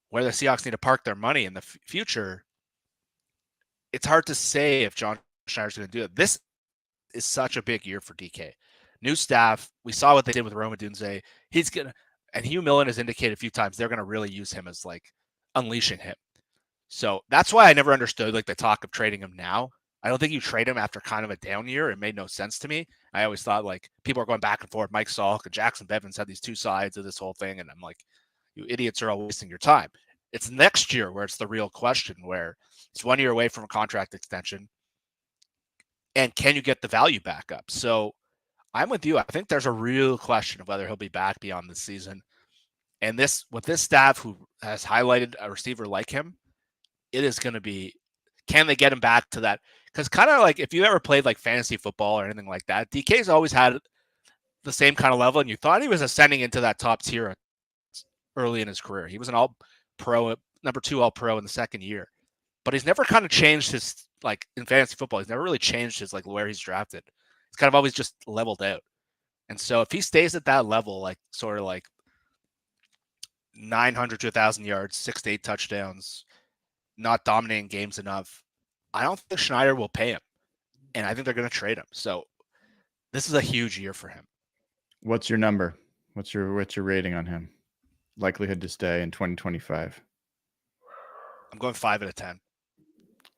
where the Seahawks need to park their money in the future, it's hard to say if John Schneider's going to do it. This is such a big year for DK. New staff. We saw what they did with Rome Odunze. He's going to, and Hugh Millen has indicated a few times they're going to really use him as like unleashing him. So that's why I never understood like the talk of trading him now. I don't think you trade him after kind of a down year. It made no sense to me. I always thought like people are going back and forth. Mike Salk and Jackson Bevins had these two sides of this whole thing. And I'm like, you idiots are all wasting your time. It's next year where it's the real question, where it's 1 year away from a contract extension. And can you get the value back up? So I'm with you. I think there's a real question of whether he'll be back beyond this season. And this, with this staff who has highlighted a receiver like him, it is going to be, can they get him back to that? Because kind of like if you ever played like fantasy football or anything like that, DK's always had the same kind of level, and you thought he was ascending into that top tier early in his career. He was an all-pro, number 2 all-pro in the second year. But he's never kind of changed his, like in fantasy football, he's never really changed his like where he's drafted. It's kind of always just leveled out. And so if he stays at that level, like sort of like 900 to 1,000 yards, 6 to 8 touchdowns, not dominating games enough, I don't think Schneider will pay him. And I think they're going to trade him. So this is a huge year for him. What's your number? What's your rating on him? Likelihood to stay in 2025? I'm going 5 out of 10.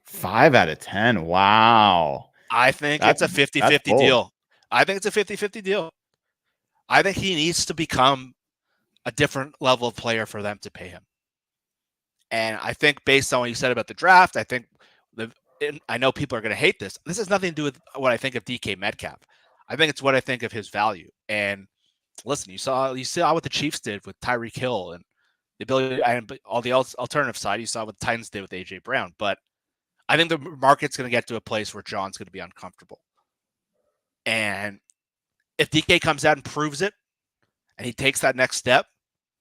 5 out of 10. Wow. I think it's a 50-50 deal. I think it's a 50-50 deal. I think he needs to become a different level of player for them to pay him. And I think based on what you said about the draft, I think I know people are going to hate this. This has nothing to do with what I think of DK Metcalf. I think it's what I think of his value. And listen, you saw what the Chiefs did with Tyreek Hill and the ability, and all the alternative side. You saw what the Titans did with AJ Brown. But I think the market's going to get to a place where John's going to be uncomfortable. And if DK comes out and proves it, and he takes that next step,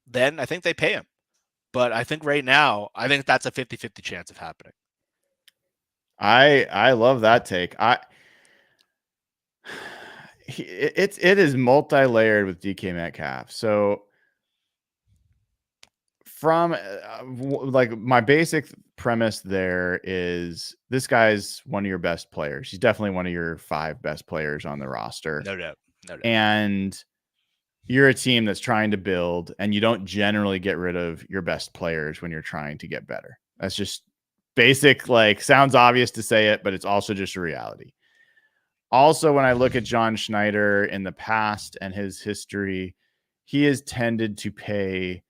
then I think they pay him. But I think right now, I think that's a 50-50 chance of happening. I love that take. It is multi-layered with DK Metcalf. So from like my basic premise there is this guy's one of your best players. He's definitely one of your 5 best players on the roster. No doubt. And you're a team that's trying to build, and you don't generally get rid of your best players when you're trying to get better. That's just basic, like sounds obvious to say it, but it's also just a reality. Also, when I look at John Schneider in the past and his history, he has tended to pay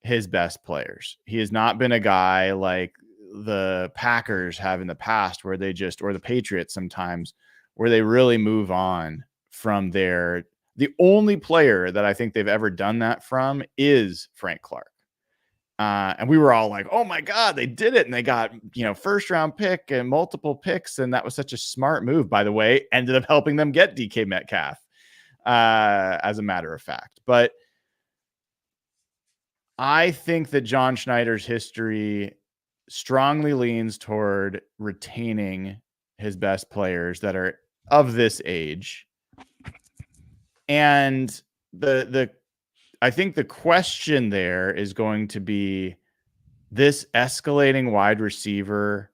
his best players. He has not been a guy like the Packers have in the past where they just, or the Patriots sometimes, where they really move on from their, the only player that I think they've ever done that from is Frank Clark. And we were all like, oh my God, they did it. And they got, first round pick and multiple picks. And that was such a smart move, by the way, ended up helping them get DK Metcalf, as a matter of fact. But I think that John Schneider's history strongly leans toward retaining his best players that are of this age. And I think the question there is going to be this escalating wide receiver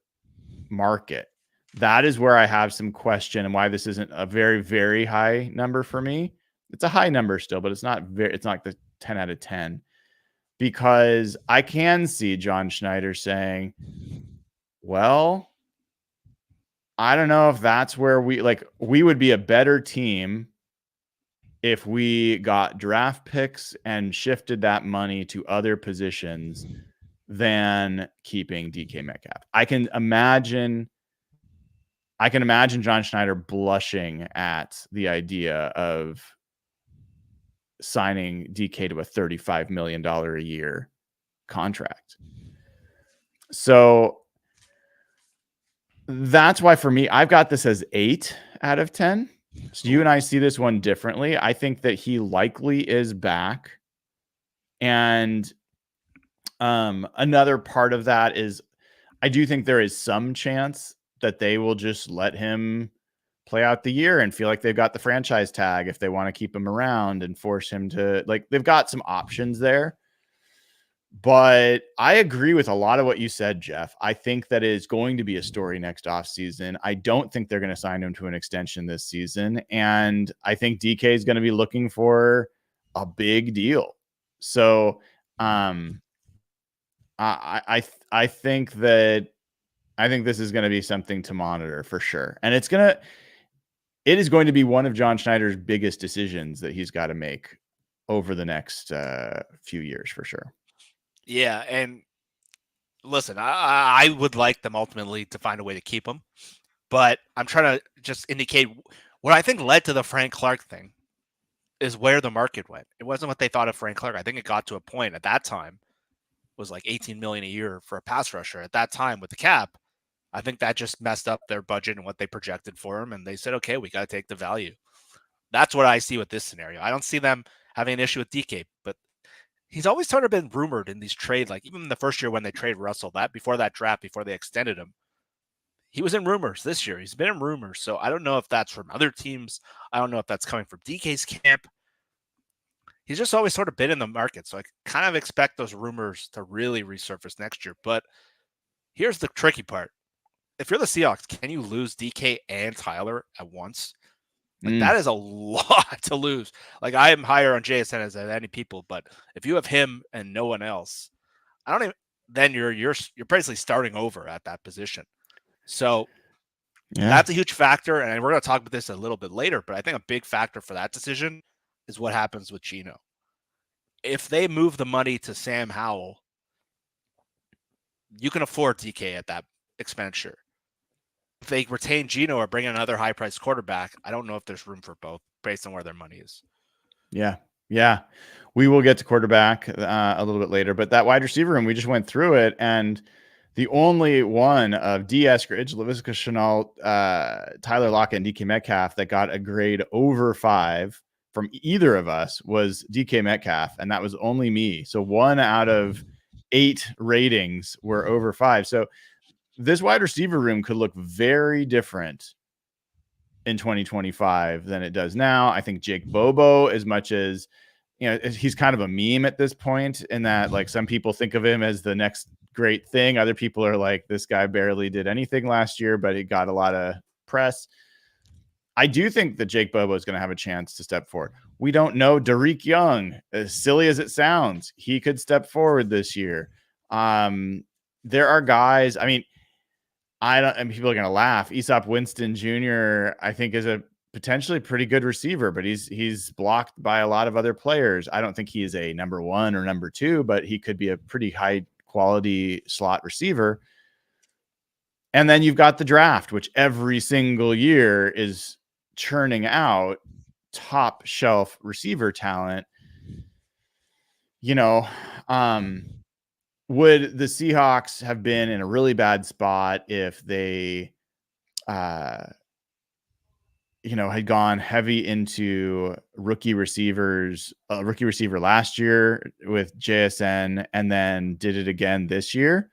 market. That is where I have some question and why this isn't a very, very high number for me. It's a high number still, but it's not like the 10 out of 10, because I can see John Schneider saying, well, I don't know if that's where we would be a better team if we got draft picks and shifted that money to other positions than keeping DK Metcalf. I can imagine John Schneider blushing at the idea of signing DK to a $35 million a year contract. So that's why for me, I've got this as 8 out of 10. So you and I see this one differently. I think that he likely is back. And another part of that is I do think there is some chance that they will just let him play out the year and feel like they've got the franchise tag if they want to keep him around and force him to, they've got some options there. But I agree with a lot of what you said, Jeff. I think that is going to be a story next offseason. I don't think they're going to sign him to an extension this season. And I think DK is going to be looking for a big deal. So I think this is going to be something to monitor for sure. And it is going to be one of John Schneider's biggest decisions that he's got to make over the next few years for sure. Yeah, and listen, I would like them ultimately to find a way to keep him, but I'm trying to just indicate what I think led to the Frank Clark thing is where the market went. It wasn't what they thought of Frank Clark. I think it got to a point at that time was like $18 million a year for a pass rusher at that time with the cap. I think that just messed up their budget and what they projected for him, and they said, okay, we got to take the value. That's what I see with this scenario. I don't see them having an issue with DK, but he's always sort of been rumored in these trades, like even in the first year when they traded Russell, before that draft, before they extended him, he was in rumors this year. He's been in rumors. So I don't know if that's from other teams. I don't know if that's coming from DK's camp. He's just always sort of been in the market. So I kind of expect those rumors to really resurface next year. But here's the tricky part. If you're the Seahawks, can you lose DK and Tyler at once? That is a lot to lose. I am higher on JSN than any people, but if you have him and no one else, then you're basically starting over at that position. So that's a huge factor. And we're going to talk about this a little bit later, but I think a big factor for that decision is what happens with Geno. If they move the money to Sam Howell, you can afford DK at that expenditure. If they retain Geno or bring in another high-priced quarterback, I don't know if there's room for both based on where their money is. Yeah. We will get to quarterback a little bit later, but that wide receiver room, we just went through it, and the only one of D. Eskridge, Laviska Shenault, Tyler Lockett, and DK Metcalf that got a grade over 5 from either of us was DK Metcalf, and that was only me. So 1 out of 8 ratings were over 5. So this wide receiver room could look very different in 2025 than it does now. I think Jake Bobo, as much as, he's kind of a meme at this point in that, some people think of him as the next great thing. Other people are like, this guy barely did anything last year, but he got a lot of press. I do think that Jake Bobo is going to have a chance to step forward. We don't know. Derek Young, as silly as it sounds, he could step forward this year. There are guys, and people are going to laugh. Aesop Winston Jr., I think, is a potentially pretty good receiver, but he's blocked by a lot of other players. I don't think he is a number 1 or number 2, but he could be a pretty high quality slot receiver. And then you've got the draft, which every single year is churning out top shelf receiver talent. You know, would the Seahawks have been in a really bad spot if they, had gone heavy into rookie receivers, rookie receiver last year with JSN and then did it again this year?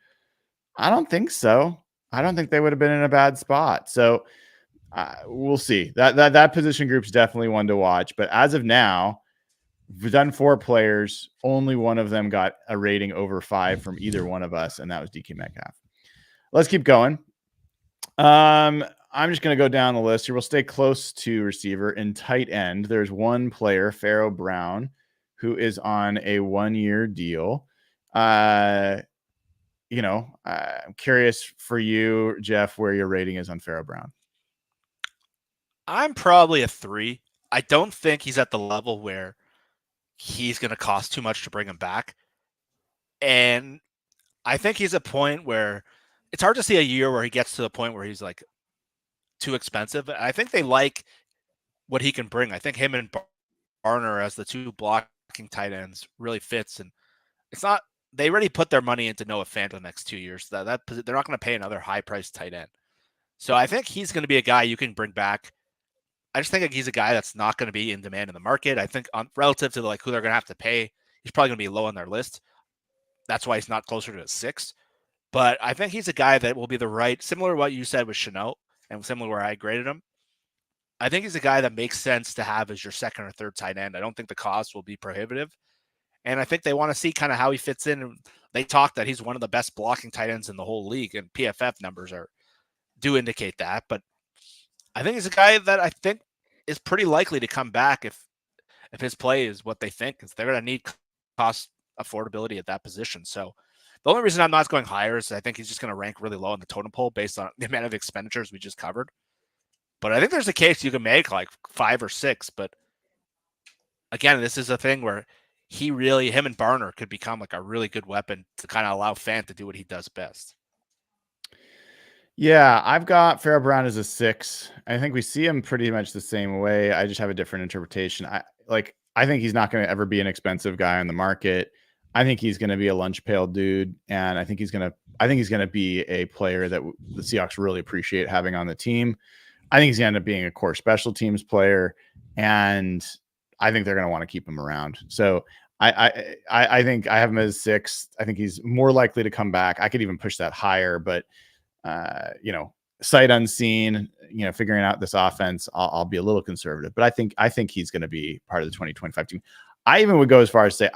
I don't think so. I don't think they would have been in a bad spot. So we'll see. That position group's definitely one to watch. But as of now, we've done 4 players. Only one of them got a rating over 5 from either one of us, and that was DK Metcalf. Let's keep going. I'm just going to go down the list here. We'll stay close to receiver. In tight end, there's one player, Tre Brown, who is on a 1-year deal. I'm curious for you, Jeff, where your rating is on Tre Brown. I'm probably a 3. I don't think he's at the level where he's going to cost too much to bring him back. And I think he's a point where it's hard to see a year where he gets to the point where he's like too expensive. I think they like what he can bring. I think him and Barner as the 2 blocking tight ends really fits. And it's not, they already put their money into Noah Fant the next 2 years. That they're not going to pay another high priced tight end. So I think he's going to be a guy you can bring back. I just think he's a guy that's not going to be in demand in the market. I think relative to who they're going to have to pay, he's probably going to be low on their list. That's why he's not closer to a 6. But I think he's a guy that will be similar to what you said with Shenault and similar where I graded him. I think he's a guy that makes sense to have as your second or third tight end. I don't think the cost will be prohibitive. And I think they want to see kind of how he fits in. They talk that he's one of the best blocking tight ends in the whole league, and PFF numbers do indicate that. But I think he's a guy that I think is pretty likely to come back if his play is what they think. Is they're going to need cost affordability at that position. So the only reason I'm not going higher is I think he's just going to rank really low on the totem pole based on the amount of expenditures we just covered. But I think there's a case you can make like 5 or 6. But again, this is a thing where him and Barner could become like a really good weapon to kind of allow Fant to do what he does best. Yeah, I've got Tre Brown as a 6. I think we see him pretty much the same way. I just have a different interpretation. I think he's not going to ever be an expensive guy on the market. I think he's going to be a lunch pail dude, and I think he's going to be a player that the Seahawks really appreciate having on the team. I think he's going to end up being a core special teams player, and I think they're going to want to keep him around. So I think I have him as 6. I think he's more likely to come back. I could even push that higher, but sight unseen, figuring out this offense, I'll be a little conservative, but I think he's going to be part of the 2025 team. I even would go as far as say,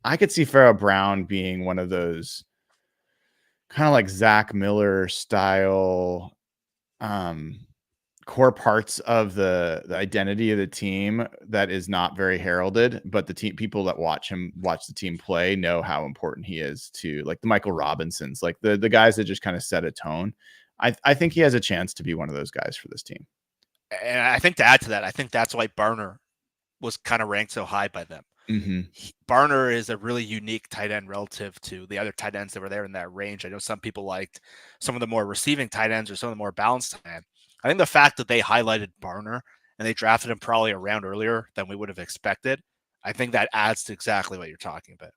I could see Tre Brown being one of those kind of like Zach Miller style, core parts of the identity of the team that is not very heralded, but the people that watch the team play know how important he is to, like the Michael Robinsons, like the guys that just kind of set a tone. I think he has a chance to be one of those guys for this team. And I think to add to that, I think that's why Barner was kind of ranked so high by them. Mm-hmm. Barner is a really unique tight end relative to the other tight ends that were there in that range. I know some people liked some of the more receiving tight ends or some of the more balanced tight ends. I think the fact that they highlighted Barner and they drafted him probably a round earlier than we would have expected, I think that adds to exactly what you're talking about.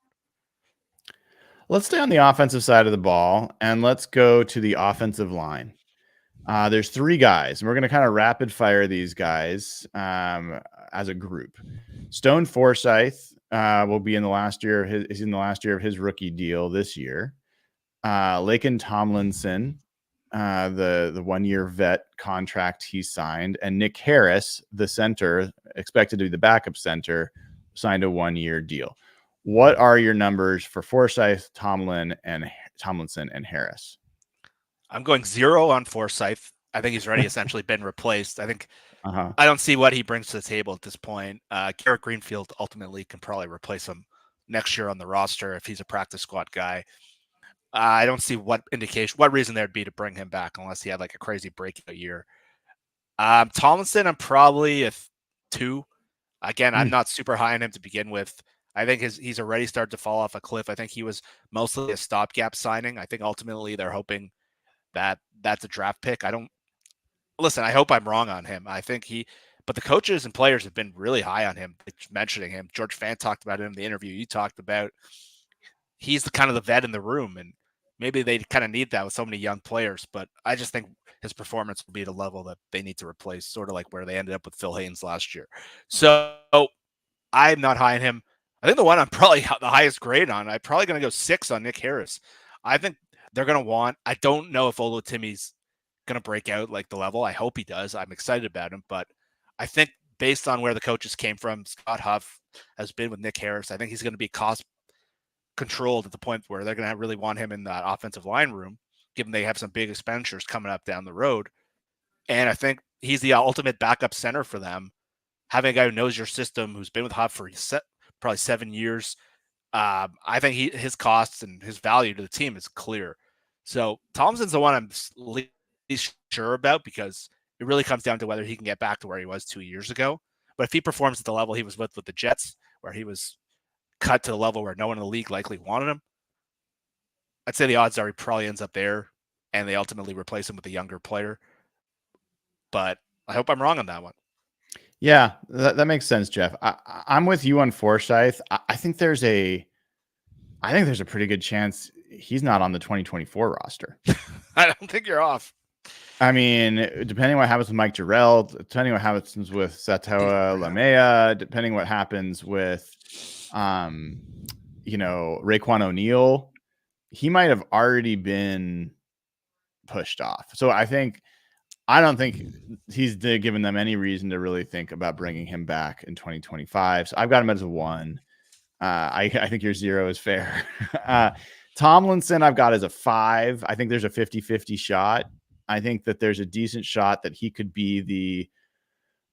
Let's stay on the offensive side of the ball, and let's go to the offensive line. There's 3 guys, and we're going to kind of rapid fire these guys as a group. Stone Forsythe will be in the last year of his rookie deal this year. Laken Tomlinson, the 1-year vet contract he signed, and Nick Harris, the center, expected to be the backup center, signed a 1-year deal. What are your numbers for Forsythe, Tomlinson, and Harris? I'm going 0 on Forsythe. I think he's already essentially been replaced. I think I don't see what he brings to the table at this point. Garrett Greenfield ultimately can probably replace him next year on the roster if he's a practice squad guy. I don't see what reason there'd be to bring him back unless he had like a crazy breakout year. Tomlinson, I'm probably a 2. Again, I'm not super high on him to begin with. I think he's already started to fall off a cliff. I think he was mostly a stopgap signing. I think ultimately they're hoping that that's a draft pick. I hope I'm wrong on him. But the coaches and players have been really high on him, mentioning him. George Fant talked about it in the interview you talked about. He's the kind of the vet in the room, and maybe they kind of need that with so many young players. But I just think his performance will be at a level that they need to replace, sort of like where they ended up with Phil Haynes last year. So I'm not high on him. I think the one I'm probably the highest grade on, I'm probably going to go 6 on Nick Harris. I think they're going to I don't know if Olutimi's going to break out like the level. I hope he does. I'm excited about him, but I think based on where the coaches came from, Scott Huff has been with Nick Harris. I think he's going to be cost controlled at the point where they're going to really want him in that offensive line room, given they have some big expenditures coming up down the road. And I think he's the ultimate backup center for them. Having a guy who knows your system, who's been with Huff for probably 7 years, I think his costs and his value to the team is clear. So Thompson's the one I'm least sure about because it really comes down to whether he can get back to where he was 2 years ago. But if he performs at the level he was with the Jets, where he was cut to the level where no one in the league likely wanted him, I'd say the odds are he probably ends up there, and they ultimately replace him with a younger player. But I hope I'm wrong on that one. Yeah, that makes sense, Jeff. I'm with you on Forsythe. I think there's a pretty good chance he's not on the 2024 roster. I don't think you're off. I mean, depending what happens with Mike Jarrell, depending what happens with Satoa Lamea, depending what happens with, Raekwon O'Neal, he might have already been pushed off. So I don't think he's given them any reason to really think about bringing him back in 2025. So I've got him as a 1. I think your 0 is fair. Tomlinson, I've got as a 5. I think there's a 50-50 shot. I think that there's a decent shot that he could be the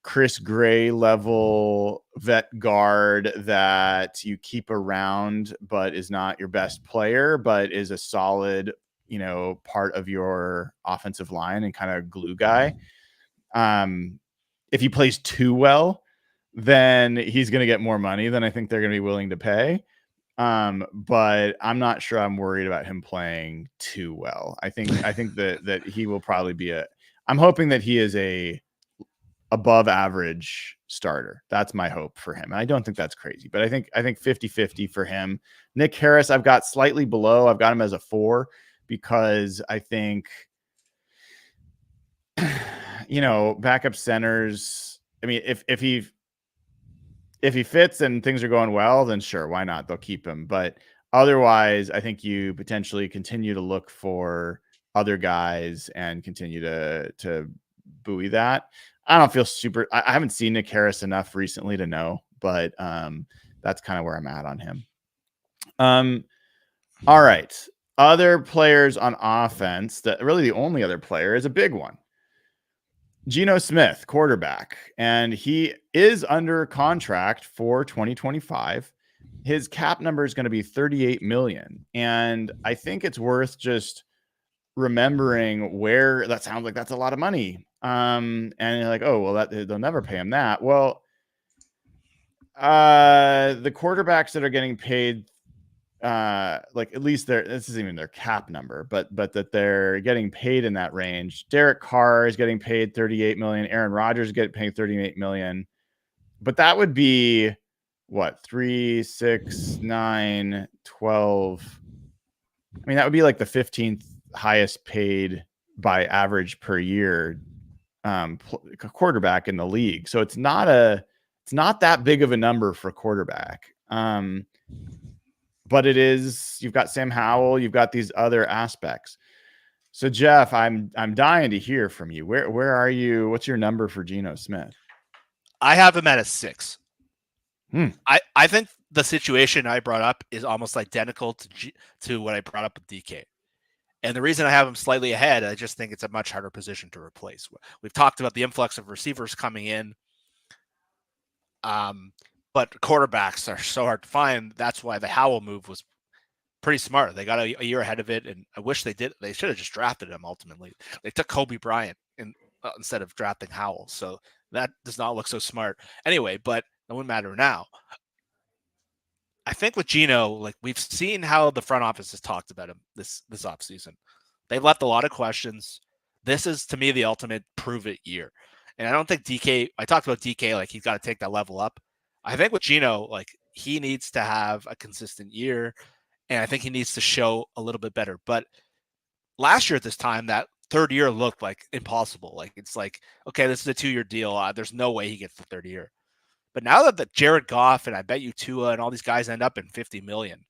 Chris Gray level vet guard that you keep around, but is not your best player, but is a solid, part of your offensive line and kind of glue guy. If he plays too well, then he's going to get more money than I think they're going to be willing to pay. But I'm not sure I'm worried about him playing too well. I think that he will probably be I'm hoping that he is a above average starter. That's my hope for him. And I don't think that's crazy, but I think 50-50 for him. Nick Harris, I've got slightly below. I've got him as a 4 because I think, backup centers. I mean, if he fits and things are going well, then sure, why not? They'll keep him. But otherwise, I think you potentially continue to look for other guys and continue to buoy that. I don't feel I haven't seen Nick Harris enough recently to know, but that's kind of where I'm at on him. All right. Other players on offense, that really the only other player is a big one. Geno Smith, quarterback, and he is under contract for 2025. His cap number is going to be $38 million. And I think it's worth just remembering where that sounds like that's a lot of money. And you're like, oh, well, they'll never pay him that. Well, the quarterbacks that are getting paid, like at least this isn't even their cap number, but that they're getting paid in that range. Derek Carr is getting paid $38 million. Aaron Rodgers is getting paid $38 million. But that would be what, 3, 6, 9, 12. I mean, that would be like the 15th highest paid by average per year quarterback in the league. So it's not that big of a number for quarterback. But it is, you've got Sam Howell, you've got these other aspects. So Jeff, I'm dying to hear from you. Where are you? What's your number for Geno Smith? I have him at a 6. I think the situation I brought up is almost identical to what I brought up with DK. And the reason I have him slightly ahead, I just think it's a much harder position to replace. We've talked about the influx of receivers coming in. But quarterbacks are so hard to find. That's why the Howell move was pretty smart. They got a year ahead of it, and I wish they did. They should have just drafted him ultimately. They took Kobe Bryant instead of drafting Howell. So that does not look so smart. Anyway, but it wouldn't matter now. I think with Geno, like we've seen how the front office has talked about him this offseason. They've left a lot of questions. This is to me the ultimate prove it year. And I don't think I talked about DK, like he's got to take that level up. I think with Geno, like he needs to have a consistent year, and I think he needs to show a little bit better. But last year at this time, that third year looked like impossible. Like it's like, okay, this is a 2-year deal. There's no way he gets the third year. But now that the Jared Goff and I bet you Tua and all these guys end up in 50 million,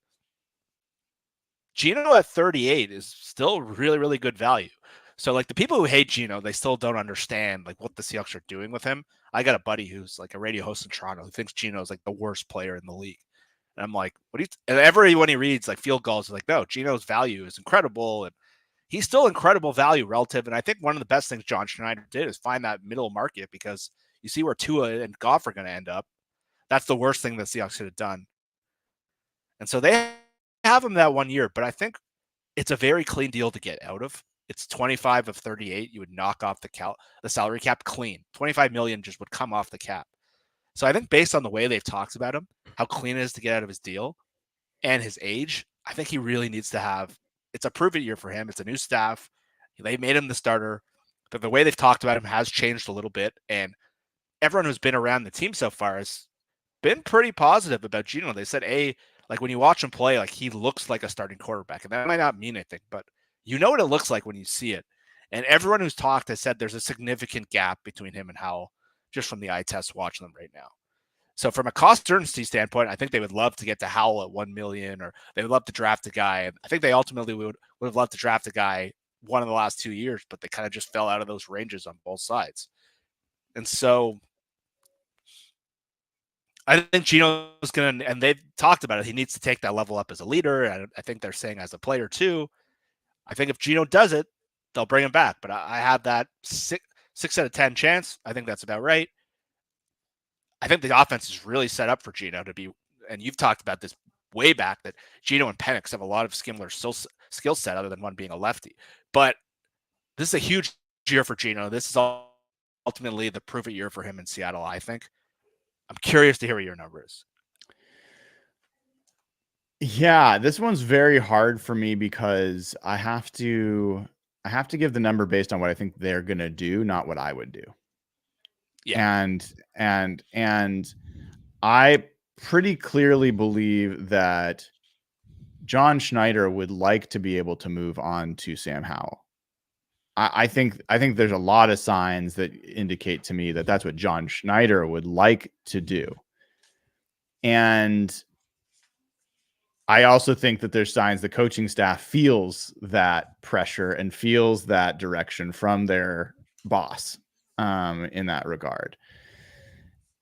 Geno at 38 is still really, really good value. So like the people who hate Geno, they still don't understand like what the Seahawks are doing with him. I got a buddy who's like a radio host in Toronto who thinks Geno is like the worst player in the league. And I'm like, what do you? And everyone he reads like field goals is like, no, Geno's value is incredible, and he's still incredible value relative. And I think one of the best things John Schneider did is find that middle market because you see where Tua and Goff are going to end up. That's the worst thing the Seahawks could have done. And so they have him that 1 year, but I think it's a very clean deal to get out of. It's 25 of 38. You would knock off the salary cap clean. 25 million just would come off the cap. So I think based on the way they've talked about him, how clean it is to get out of his deal and his age, I think he really needs to have, it's a prove it year for him. It's a new staff. They made him the starter, but the way they've talked about him has changed a little bit. And everyone who's been around the team so far has been pretty positive about Geno. They said, like when you watch him play, like he looks like a starting quarterback. And that might not mean anything, but you know what it looks like when you see it. And everyone who's talked has said there's a significant gap between him and Howell just from the eye test watching them right now. So from a cost certainty standpoint, I think they would love to get to Howell at 1 million, or they would love to draft a guy. I think they ultimately would have loved to draft a guy one of the last 2 years, but they kind of just fell out of those ranges on both sides. And so I think Geno's going to, and they've talked about it, he needs to take that level up as a leader. And I think they're saying as a player too. I think if Geno does it, they'll bring him back. But I have that 6 out of 10 chance. I think that's about right. I think the offense is really set up for Geno to be, and you've talked about this way back, that Geno and Penix have a lot of similar skill set other than one being a lefty. But this is a huge year for Geno. This is ultimately the prove it year for him in Seattle, I think. I'm curious to hear what your number is. Yeah, this one's very hard for me because I have to give the number based on what I think they're going to do, not what I would do. Yeah. And I pretty clearly believe that John Schneider would like to be able to move on to Sam Howell. I think there's a lot of signs that indicate to me that that's what John Schneider would like to do. And I also think that there's signs the coaching staff feels that pressure and feels that direction from their boss in that regard.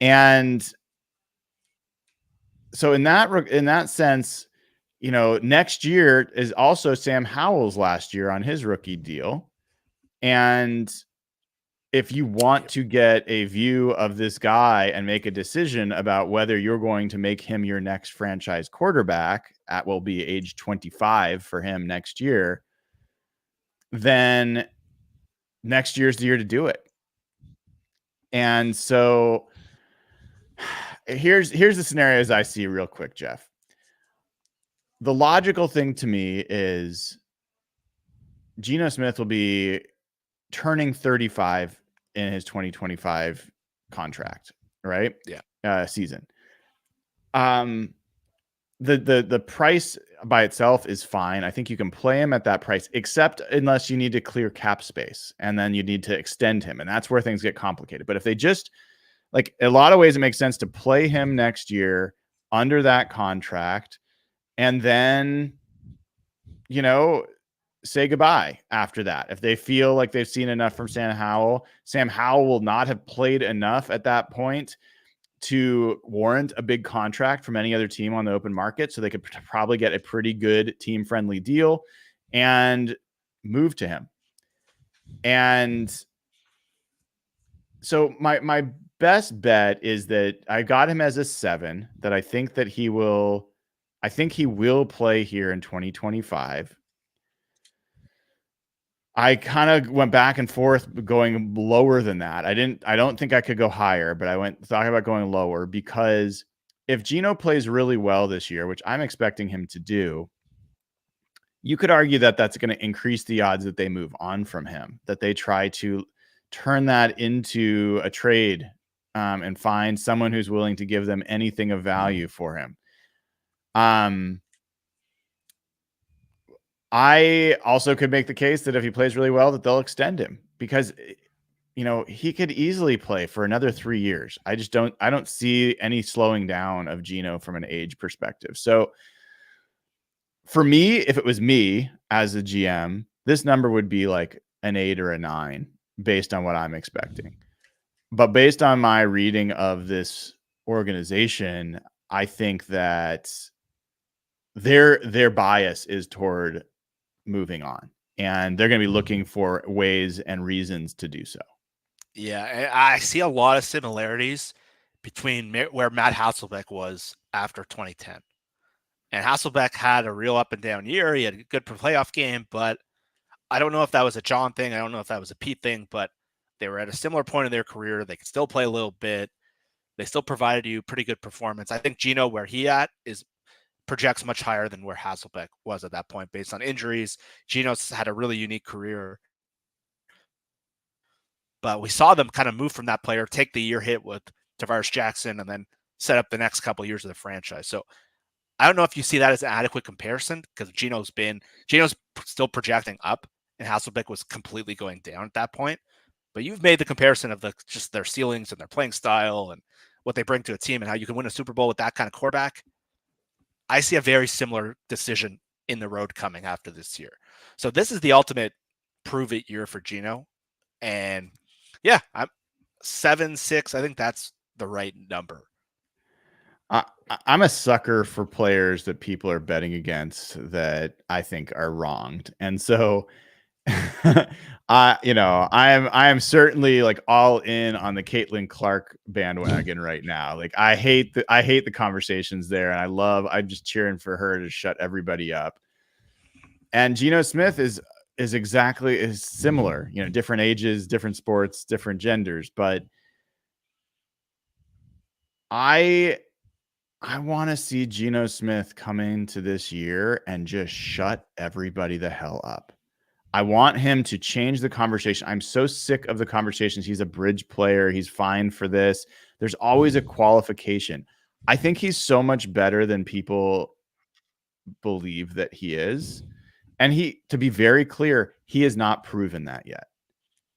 And so in that sense, you know, next year is also Sam Howell's last year on his rookie deal. And if you want to get a view of this guy and make a decision about whether you're going to make him your next franchise quarterback at will be age 25 for him next year, then next year's the year to do it. And so here's the scenarios I see real quick, Jeff. The logical thing to me is Geno Smith will be turning 35 in his 2025 contract, right? Yeah. Season. The price by itself is fine. I think you can play him at that price, except unless you need to clear cap space and then you need to extend him. And that's where things get complicated. But if they just, like, a lot of ways it makes sense to play him next year under that contract and then, you know, say goodbye after that. If they feel like they've seen enough from Sam Howell will not have played enough at that point to warrant a big contract from any other team on the open market. So they could probably get a pretty good team friendly deal and move to him. And so my best bet is that I got him as a 7, that I think he will play here in 2025. I kind of went back and forth going lower than that. I don't think I could go higher, but I went talking about going lower because if Geno plays really well this year, which I'm expecting him to do, you could argue that that's going to increase the odds that they move on from him, that they try to turn that into a trade and find someone who's willing to give them anything of value for him. I also could make the case that if he plays really well, that they'll extend him because, he could easily play for another 3 years. I don't see any slowing down of Geno from an age perspective. So for me, if it was me as a GM, this number would be like an 8 or a 9 based on what I'm expecting. But based on my reading of this organization, I think that their bias is toward moving on, and they're going to be looking for ways and reasons to do so. Yeah, I see a lot of similarities between where Matt Hasselbeck was after 2010. And Hasselbeck had a real up and down year. He had a good playoff game, but I don't know if that was a John thing. I don't know if that was a Pete thing, but they were at a similar point in their career. They could still play a little bit. They still provided you pretty good performance. I think Geno, where he at, projects much higher than where Hasselbeck was at that point based on injuries. Geno's had a really unique career. But we saw them kind of move from that player, take the year hit with Tavares Jackson, and then set up the next couple of years of the franchise. So I don't know if you see that as an adequate comparison because Geno's still projecting up and Hasselbeck was completely going down at that point. But you've made the comparison of just their ceilings and their playing style and what they bring to a team and how you can win a Super Bowl with that kind of quarterback. I see a very similar decision in the road coming after this year. So this is the ultimate prove it year for Geno. And yeah, I'm 7-6. I think that's the right number. I'm a sucker for players that people are betting against that I think are wronged. And so I am certainly like all in on the Caitlin Clark bandwagon right now. Like I hate the conversations there. And I'm just cheering for her to shut everybody up. And Geno Smith is similar, different ages, different sports, different genders. But I want to see Geno Smith come into this year and just shut everybody the hell up. I want him to change the conversation. I'm so sick of the conversations. He's a bridge player. He's fine for this. There's always a qualification. I think he's so much better than people believe that he is. And to be very clear, he has not proven that yet.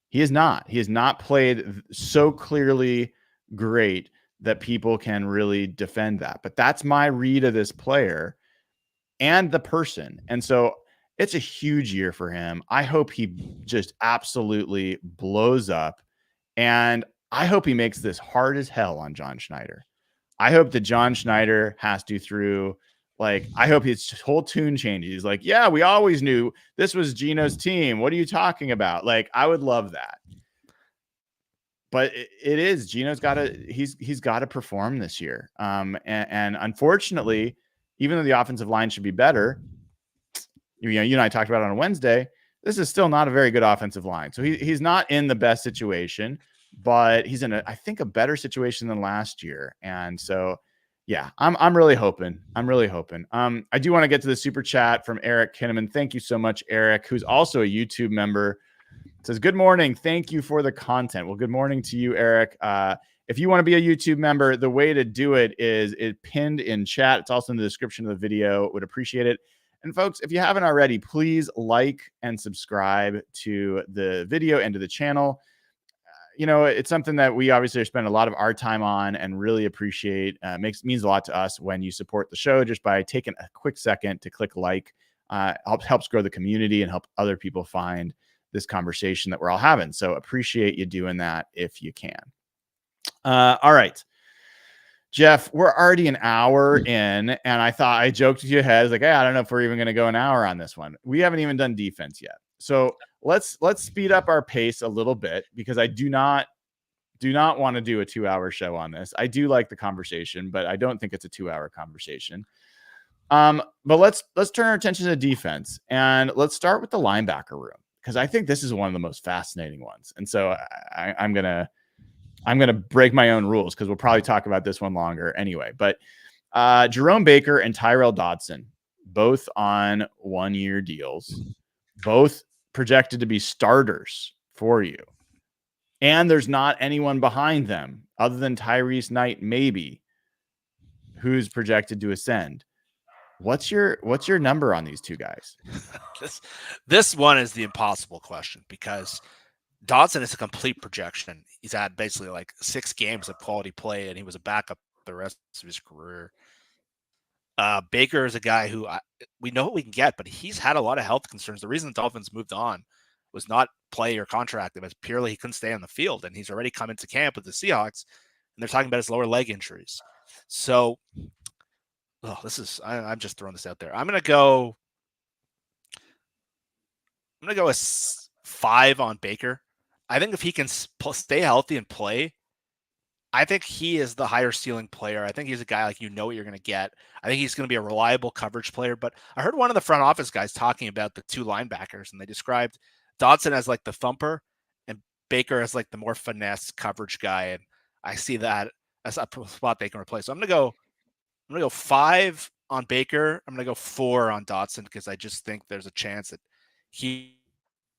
He has not played so clearly great that people can really defend that. But that's my read of this player and the person. And so it's a huge year for him. I hope he just absolutely blows up. And I hope he makes this hard as hell on John Schneider. I hope that John Schneider has to I hope his whole tune changes. He's like, yeah, we always knew this was Geno's team. What are you talking about? Like, I would love that. But it is Geno's he's got to perform this year. And unfortunately, even though the offensive line should be better, you and I talked about it on Wednesday, this is still not a very good offensive line. So he's not in the best situation, but he's in I think a better situation than last year. And so, yeah, I'm really hoping. I do want to get to the super chat from Eric Kinnaman. Thank you so much, Eric, who's also a YouTube member. It says, good morning. Thank you for the content. Well, good morning to you, Eric. If you want to be a YouTube member, the way to do it is pinned in chat. It's also in the description of the video. Would appreciate it. And folks, if you haven't already, please like and subscribe to the video and to the channel. It's something that we obviously spend a lot of our time on and really appreciate. Means a lot to us when you support the show just by taking a quick second to click like. Helps grow the community and help other people find this conversation that we're all having. So appreciate you doing that if you can. All right, Jeff, we're already an hour in, and I joked with you ahead. I was like, hey, I don't know if we're even going to go an hour on this one. We haven't even done defense yet. So let's speed up our pace a little bit because I do not want to do a 2-hour show on this. I do like the conversation, but I don't think it's a 2-hour conversation. But let's turn our attention to defense, and let's start with the linebacker room. because I think this is one of the most fascinating ones. And so I'm gonna break my own rules because we'll probably talk about this one longer anyway. But Jerome Baker and Tyrel Dodson, both on 1-year deals, both projected to be starters for you. And there's not anyone behind them other than Tyrese Knight, maybe, who's projected to ascend. What's your number on these two guys? This one is the impossible question because Dodson is a complete projection. He's had basically like 6 games of quality play, and he was a backup the rest of his career. Baker is a guy who we know what we can get, but he's had a lot of health concerns. The reason the Dolphins moved on was not play or contract him, it's purely he couldn't stay on the field, and he's already come into camp with the Seahawks, and they're talking about his lower leg injuries. So, I'm just throwing this out there. I'm gonna go a 5 on Baker. I think if he can stay healthy and play, I think he is the higher ceiling player. I think he's a guy like what you're going to get. I think he's going to be a reliable coverage player. But I heard one of the front office guys talking about the 2 linebackers, and they described Dodson as like the thumper and Baker as like the more finesse coverage guy. And I see that as a spot they can replace. So I'm going to go 5 on Baker. I'm going to go 4 on Dodson because I just think there's a chance that he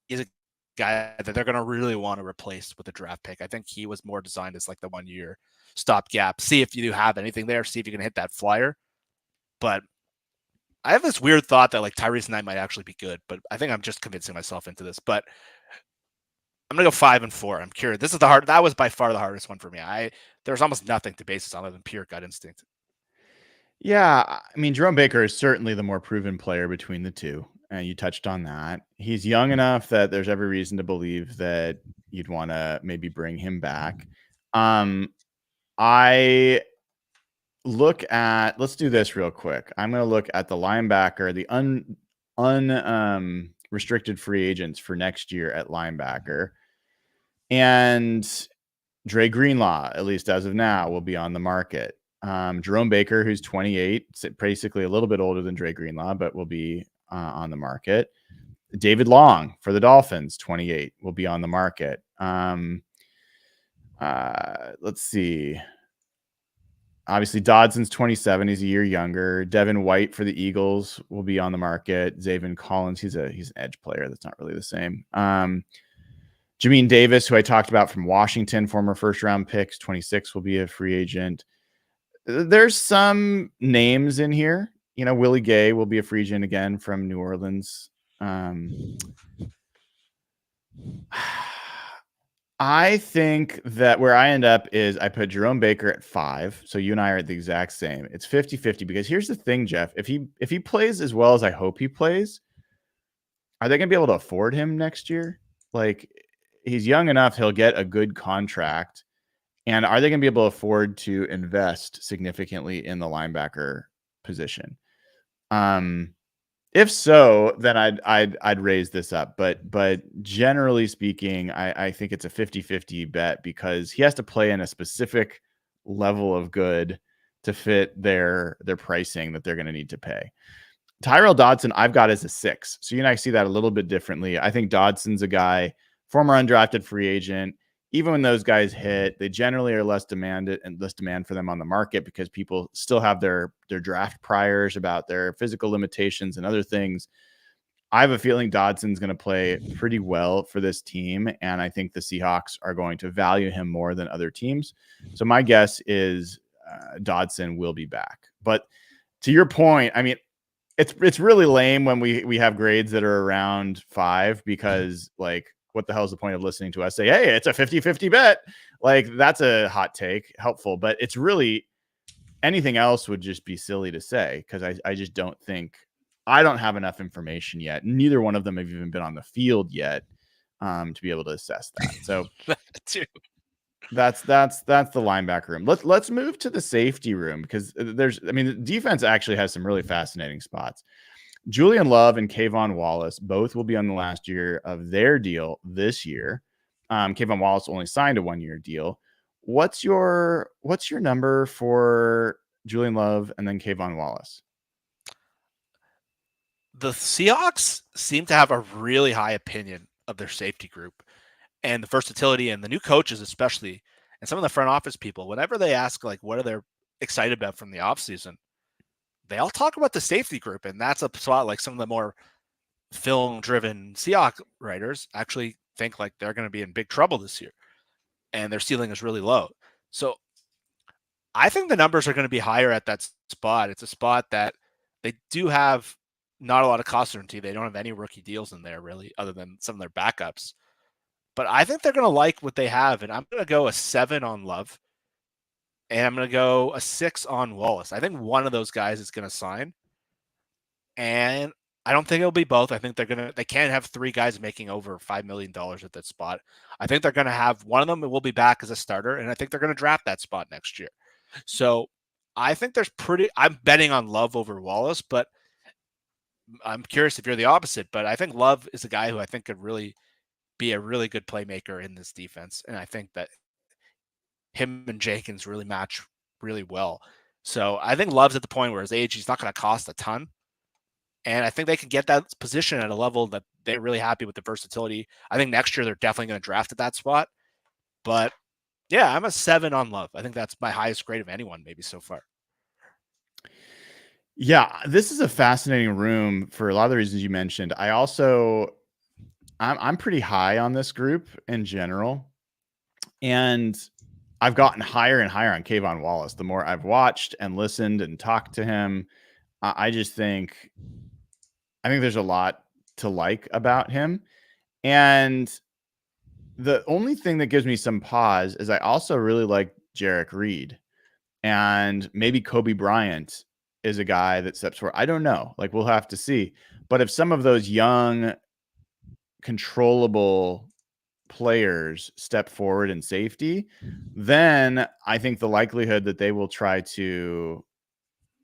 is a guy that they're going to really want to replace with a draft pick. I think he was more designed as like the 1-year stopgap. See if you do have anything there. See if you can hit that flyer. But I have this weird thought that like Tyrese Knight might actually be good, but I think I'm just convincing myself into this. But I'm going to go 5 and 4. I'm curious. That was by far the hardest one for me. There's almost nothing to base this on other than pure gut instinct. Yeah, I mean, Jerome Baker is certainly the more proven player between the two. And you touched on that. He's young enough that there's every reason to believe that you'd want to maybe bring him back. I look at, let's do this real quick. I'm going to look at the linebacker, the unrestricted free agents for next year at linebacker. And Dre Greenlaw, at least as of now, will be on the market. Jerome Baker, who's 28, basically a little bit older than Dre Greenlaw, but will be on the market. David Long for the Dolphins, 28, will be on the market. Let's see. Obviously, Dodson's 27. He's a year younger. Devin White for the Eagles will be on the market. Zaven Collins, he's an edge player. That's not really the same. Jamin Davis, who I talked about from Washington, former first-round picks, 26, will be a free agent. There's some names in here. Willie Gay will be a free agent again from New Orleans. I think that where I end up is I put Jerome Baker at 5. So you and I are at the exact same. It's 50-50 because here's the thing, Jeff. If he plays as well as I hope he plays, are they going to be able to afford him next year? Like, he's young enough, he'll get a good contract. And are they going to be able to afford to invest significantly in the linebacker position? If so, then I'd raise this up. But generally speaking, I think it's a 50-50 bet because he has to play in a specific level of good to fit their pricing that they're going to need to pay. Tyrel Dodson, I've got as a 6. So you and I see that a little bit differently. I think Dodson's a guy, former undrafted free agent. Even when those guys hit, they generally are less demanded and less demand for them on the market because people still have their draft priors about their physical limitations and other things. I have a feeling Dodson's going to play pretty well for this team, and I think the Seahawks are going to value him more than other teams. So my guess is Dodson will be back. But to your point, I mean, it's really lame when we have grades that are around 5 because like, what the hell is the point of listening to us say, hey, it's a 50-50 bet? Like, that's a hot take, helpful, but it's really anything else would just be silly to say because I just don't think I don't have enough information yet. Neither one of them have even been on the field yet to be able to assess that. So that's the linebacker room. Let's move to the safety room because the defense actually has some really fascinating spots. Julian Love and Kayvon Wallace both will be on the last year of their deal this year. Kayvon Wallace only signed a 1-year deal. What's your number for Julian Love and then Kayvon Wallace? The Seahawks seem to have a really high opinion of their safety group. And the versatility and the new coaches, especially, and some of the front office people, whenever they ask, like, what are they excited about from the offseason, they all talk about the safety group. And that's a spot like some of the more film-driven Seahawk writers actually think like they're going to be in big trouble this year. And their ceiling is really low. So I think the numbers are going to be higher at that spot. It's a spot that they do have not a lot of cost certainty. They don't have any rookie deals in there, really, other than some of their backups. But I think they're going to like what they have, and I'm going to go a 7 on Love, and I'm going to go a 6 on Wallace. I think one of those guys is going to sign, and I don't think it'll be both. I think they can't have 3 guys making over $5 million at that spot. I think they're going to have one of them will be back as a starter, and I think they're going to draft that spot next year. So I think I'm betting on Love over Wallace, but I'm curious if you're the opposite. But I think Love is a guy who I think could really be a really good playmaker in this defense. And I think that him and Jenkins really match really well. So I think Love's at the point where his age, he's not going to cost a ton. And I think they can get that position at a level that they're really happy with the versatility. I think next year they're definitely going to draft at that spot. But yeah, I'm a 7 on Love. I think that's my highest grade of anyone maybe so far. Yeah, this is a fascinating room for a lot of the reasons you mentioned. I'm pretty high on this group in general, and I've gotten higher and higher on Kayvon Wallace. The more I've watched and listened and talked to him, I think there's a lot to like about him. And the only thing that gives me some pause is I also really like Jarran Reed, and maybe Kobe Bryant is a guy that steps forward. I don't know. Like, we'll have to see. But if some of those young, controllable players step forward in safety, then I think the likelihood that they will try to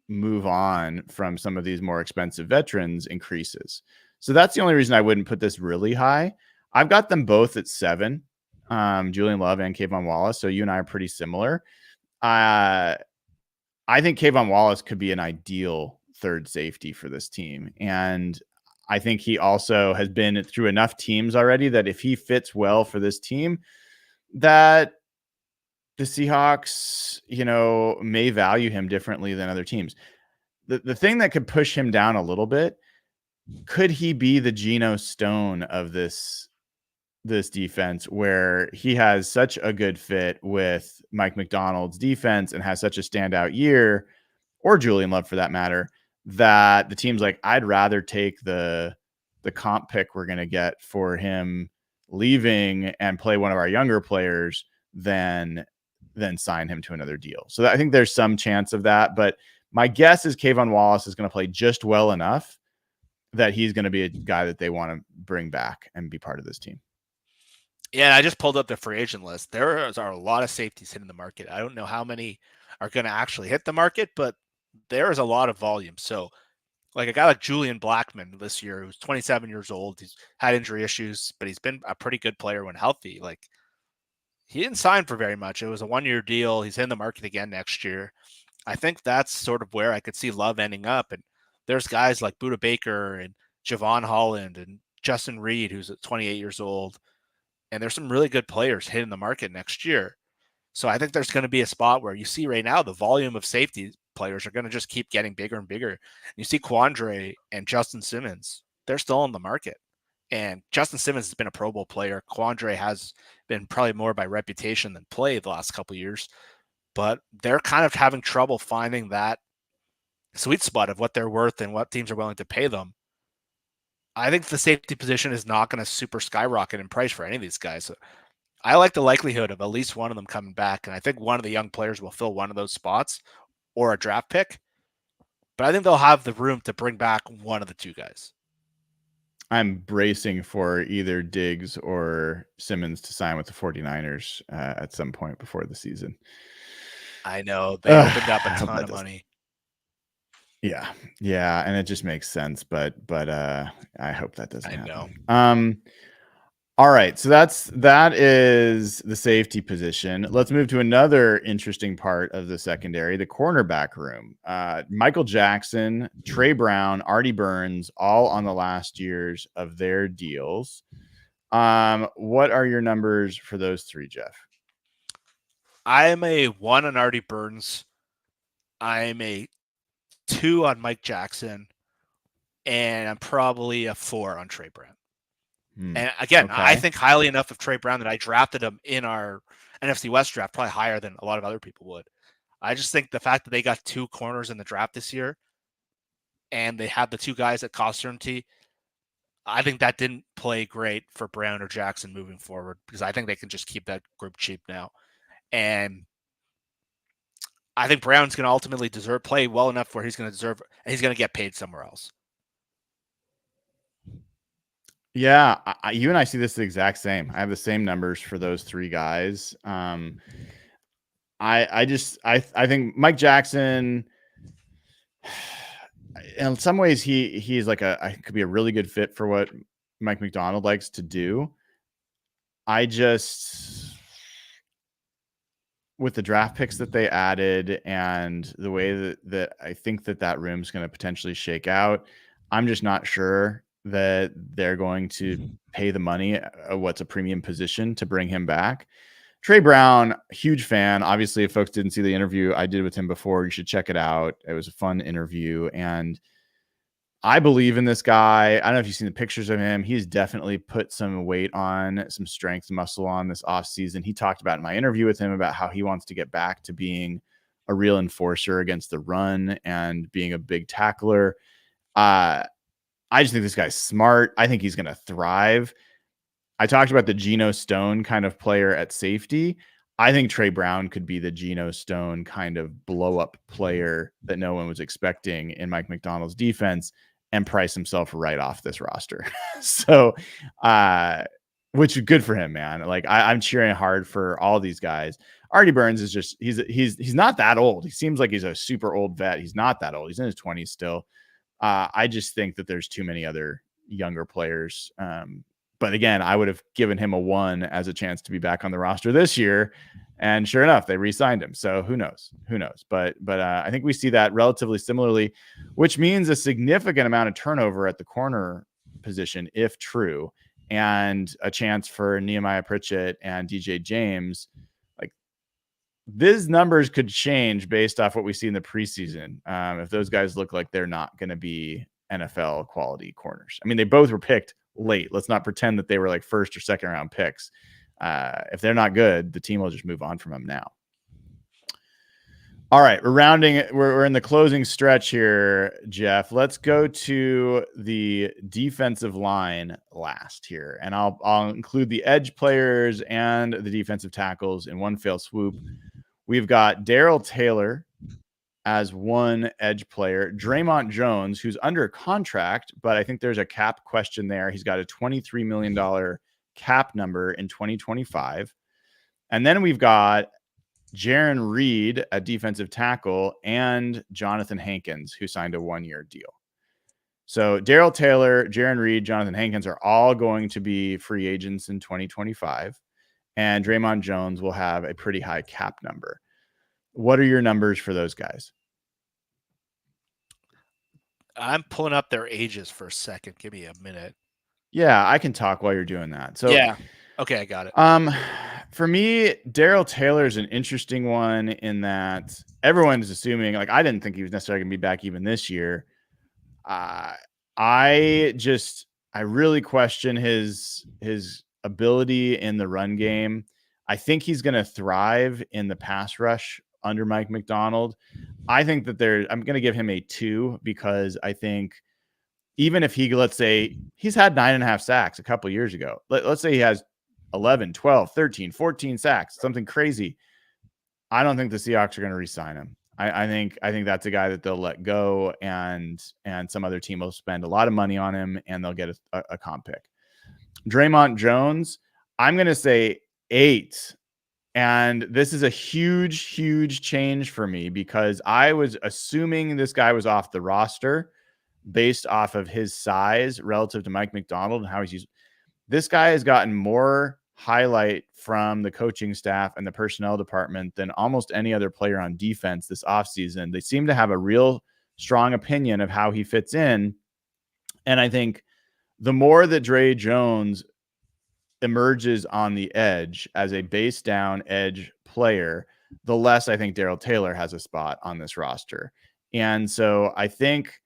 move on from some of these more expensive veterans increases. So that's the only reason I wouldn't put this really high. I've got them both at 7, Julian Love and Kayvon Wallace. So you and I are pretty similar. I think Kayvon Wallace could be an ideal third safety for this team. And I think he also has been through enough teams already that if he fits well for this team, that the Seahawks, may value him differently than other teams. The thing that could push him down a little bit, could he be the Geno Stone of this defense, where he has such a good fit with Mike McDonald's defense and has such a standout year, or Julian Love for that matter, that the team's like, I'd rather take the comp pick we're going to get for him leaving and play one of our younger players than sign him to another deal. So I think there's some chance of that, but my guess is Kayvon Wallace is going to play just well enough that he's going to be a guy that they want to bring back and be part of this team. Yeah, I just pulled up the free agent list. There are a lot of safeties hitting the market. I don't know how many are going to actually hit the market, but there is a lot of volume. So, like a guy like Julian Blackmon this year, who's 27 years old, he's had injury issues, but he's been a pretty good player when healthy. Like, he didn't sign for very much. It was a 1-year deal. He's in the market again next year. I think that's sort of where I could see Love ending up. And there's guys like Buda Baker and Javon Holland and Justin Reed, who's 28 years old. And there's some really good players hitting the market next year. So I think there's going to be a spot where you see right now the volume of safety players are going to just keep getting bigger and bigger. You see Quandre and Justin Simmons, they're still on the market. And Justin Simmons has been a Pro Bowl player. Quandre has been probably more by reputation than play the last couple of years. But they're kind of having trouble finding that sweet spot of what they're worth and what teams are willing to pay them. I think the safety position is not going to super skyrocket in price for any of these guys. So I like the likelihood of at least one of them coming back. And I think one of the young players will fill one of those spots or a draft pick. But I think they'll have the room to bring back one of the 2 guys. I'm bracing for either Diggs or Simmons to sign with the 49ers at some point before the season. I know. They opened up a ton of money. Yeah. And it just makes sense, but I hope that doesn't happen. Know. All right. So that is the safety position. Let's move to another interesting part of the secondary, the cornerback room. Michael Jackson, Tre Brown, Artie Burns, all on the last years of their deals. What are your numbers for those three, Jeff? I'm a 1 on Artie Burns. I'm a 2 on Mike Jackson. And I'm probably a 4 on Tre Brown. And again, Okay. I think highly enough of Tre Brown that I drafted him in our NFC West draft, probably higher than a lot of other people would. I just think the fact that they got 2 corners in the draft this year and they had the 2 guys at cost certainty, I think that didn't play great for Brown or Jackson moving forward because I think they can just keep that group cheap now. And I think Brown's going to ultimately play well enough where he's going to get paid somewhere else. Yeah, you and I see this the exact same. I have the same numbers for those 3 guys. I think Mike Jackson, in some ways, he's like could be a really good fit for what Mike Macdonald likes to do. With the draft picks that they added and the way that I think that room's going to potentially shake out, I'm just not sure that they're going to pay the money, what's a premium position, to bring him back. Tre Brown, huge fan. Obviously, if folks didn't see the interview I did with him before, you should check it out. It was a fun interview, and I believe in this guy. I don't know if you've seen the pictures of him. He's definitely put some weight on, some strength, muscle on this offseason. He talked about in my interview with him about how he wants to get back to being a real enforcer against the run and being a big tackler. I just think this guy's smart. I think he's going to thrive. I talked about the Geno Stone kind of player at safety. I think Tre Brown could be the Geno Stone kind of blow-up player that no one was expecting in Mike Macdonald's defense and price himself right off this roster. So, which is good for him, man. Like I'm cheering hard for all these guys. Artie Burns is just, he's not that old. He seems like he's a super old vet. He's not that old. He's in his 20s still. I just think that there's too many other younger players. But again, I would have given him a 1 as a chance to be back on the roster this year. And sure enough, they re-signed him. So who knows? But I think we see that relatively similarly, which means a significant amount of turnover at the corner position, if true, and a chance for Nehemiah Pritchett and DJ James. Like, these numbers could change based off what we see in the preseason. If those guys look like they're not going to be NFL quality corners. I mean, they both were picked late. Let's not pretend that they were like first or second round picks. If they're not good, the team will just move on from them now. All right, we're in the closing stretch here, Jeff. Let's go to the defensive line last here, and I'll include the edge players and the defensive tackles in one fell swoop. We've got Darrell Taylor as one edge player, Draymond Jones, who's under contract, but I think there's a cap question there. He's got a $23 million cap number in 2025. And then we've got Jarran Reed at defensive tackle and Jonathan Hankins, who signed a 1-year deal. So Darrell Taylor, Jarran Reed, Jonathan Hankins are all going to be free agents in 2025. And Draymond Jones will have a pretty high cap number. What are your numbers for those guys? I'm pulling up their ages for a second. Give me a minute. Yeah, I can talk while you're doing that. So yeah. Okay, I got it. For me, Darrell Taylor is an interesting one in that everyone is assuming, like, I didn't think he was necessarily going to be back even this year. I really question his ability in the run game. I think he's going to thrive in the pass rush under Mike Macdonald. I think that I'm going to give him a 2 because I think even if let's say he's had 9.5 sacks a couple years ago, let's say he has 11, 12, 13, 14 sacks, something crazy. I don't think the Seahawks are going to re-sign him. I think that's a guy that they'll let go, and some other team will spend a lot of money on him, and they'll get a comp pick. Draymond Jones, I'm going to say 8. And this is a huge, huge change for me because I was assuming this guy was off the roster based off of his size relative to Mike Macdonald and how he's used. This guy has gotten more highlight from the coaching staff and the personnel department than almost any other player on defense this offseason. They seem to have a real strong opinion of how he fits in. And I think the more that Dre Jones emerges on the edge as a base down edge player, the less I think Darrell Taylor has a spot on this roster. And so I think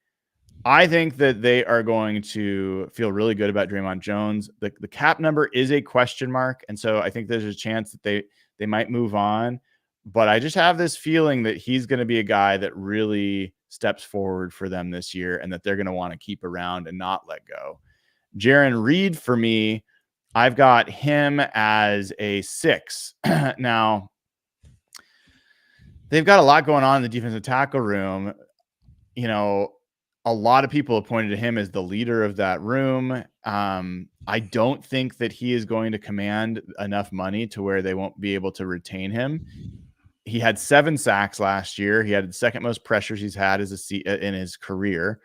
that they are going to feel really good about Draymond Jones. The cap number is a question mark, and so I think there's a chance that they might move on. But I just have this feeling that he's going to be a guy that really steps forward for them this year, and that they're going to want to keep around and not let go. Jarran Reed, for me, I've got him as a 6. Now, they've got a lot going on in the defensive tackle room. You know, a lot of people have pointed to him as the leader of that room. I don't think that he is going to command enough money to where they won't be able to retain him. He had 7 sacks last year. He had the second most pressures he's had in his career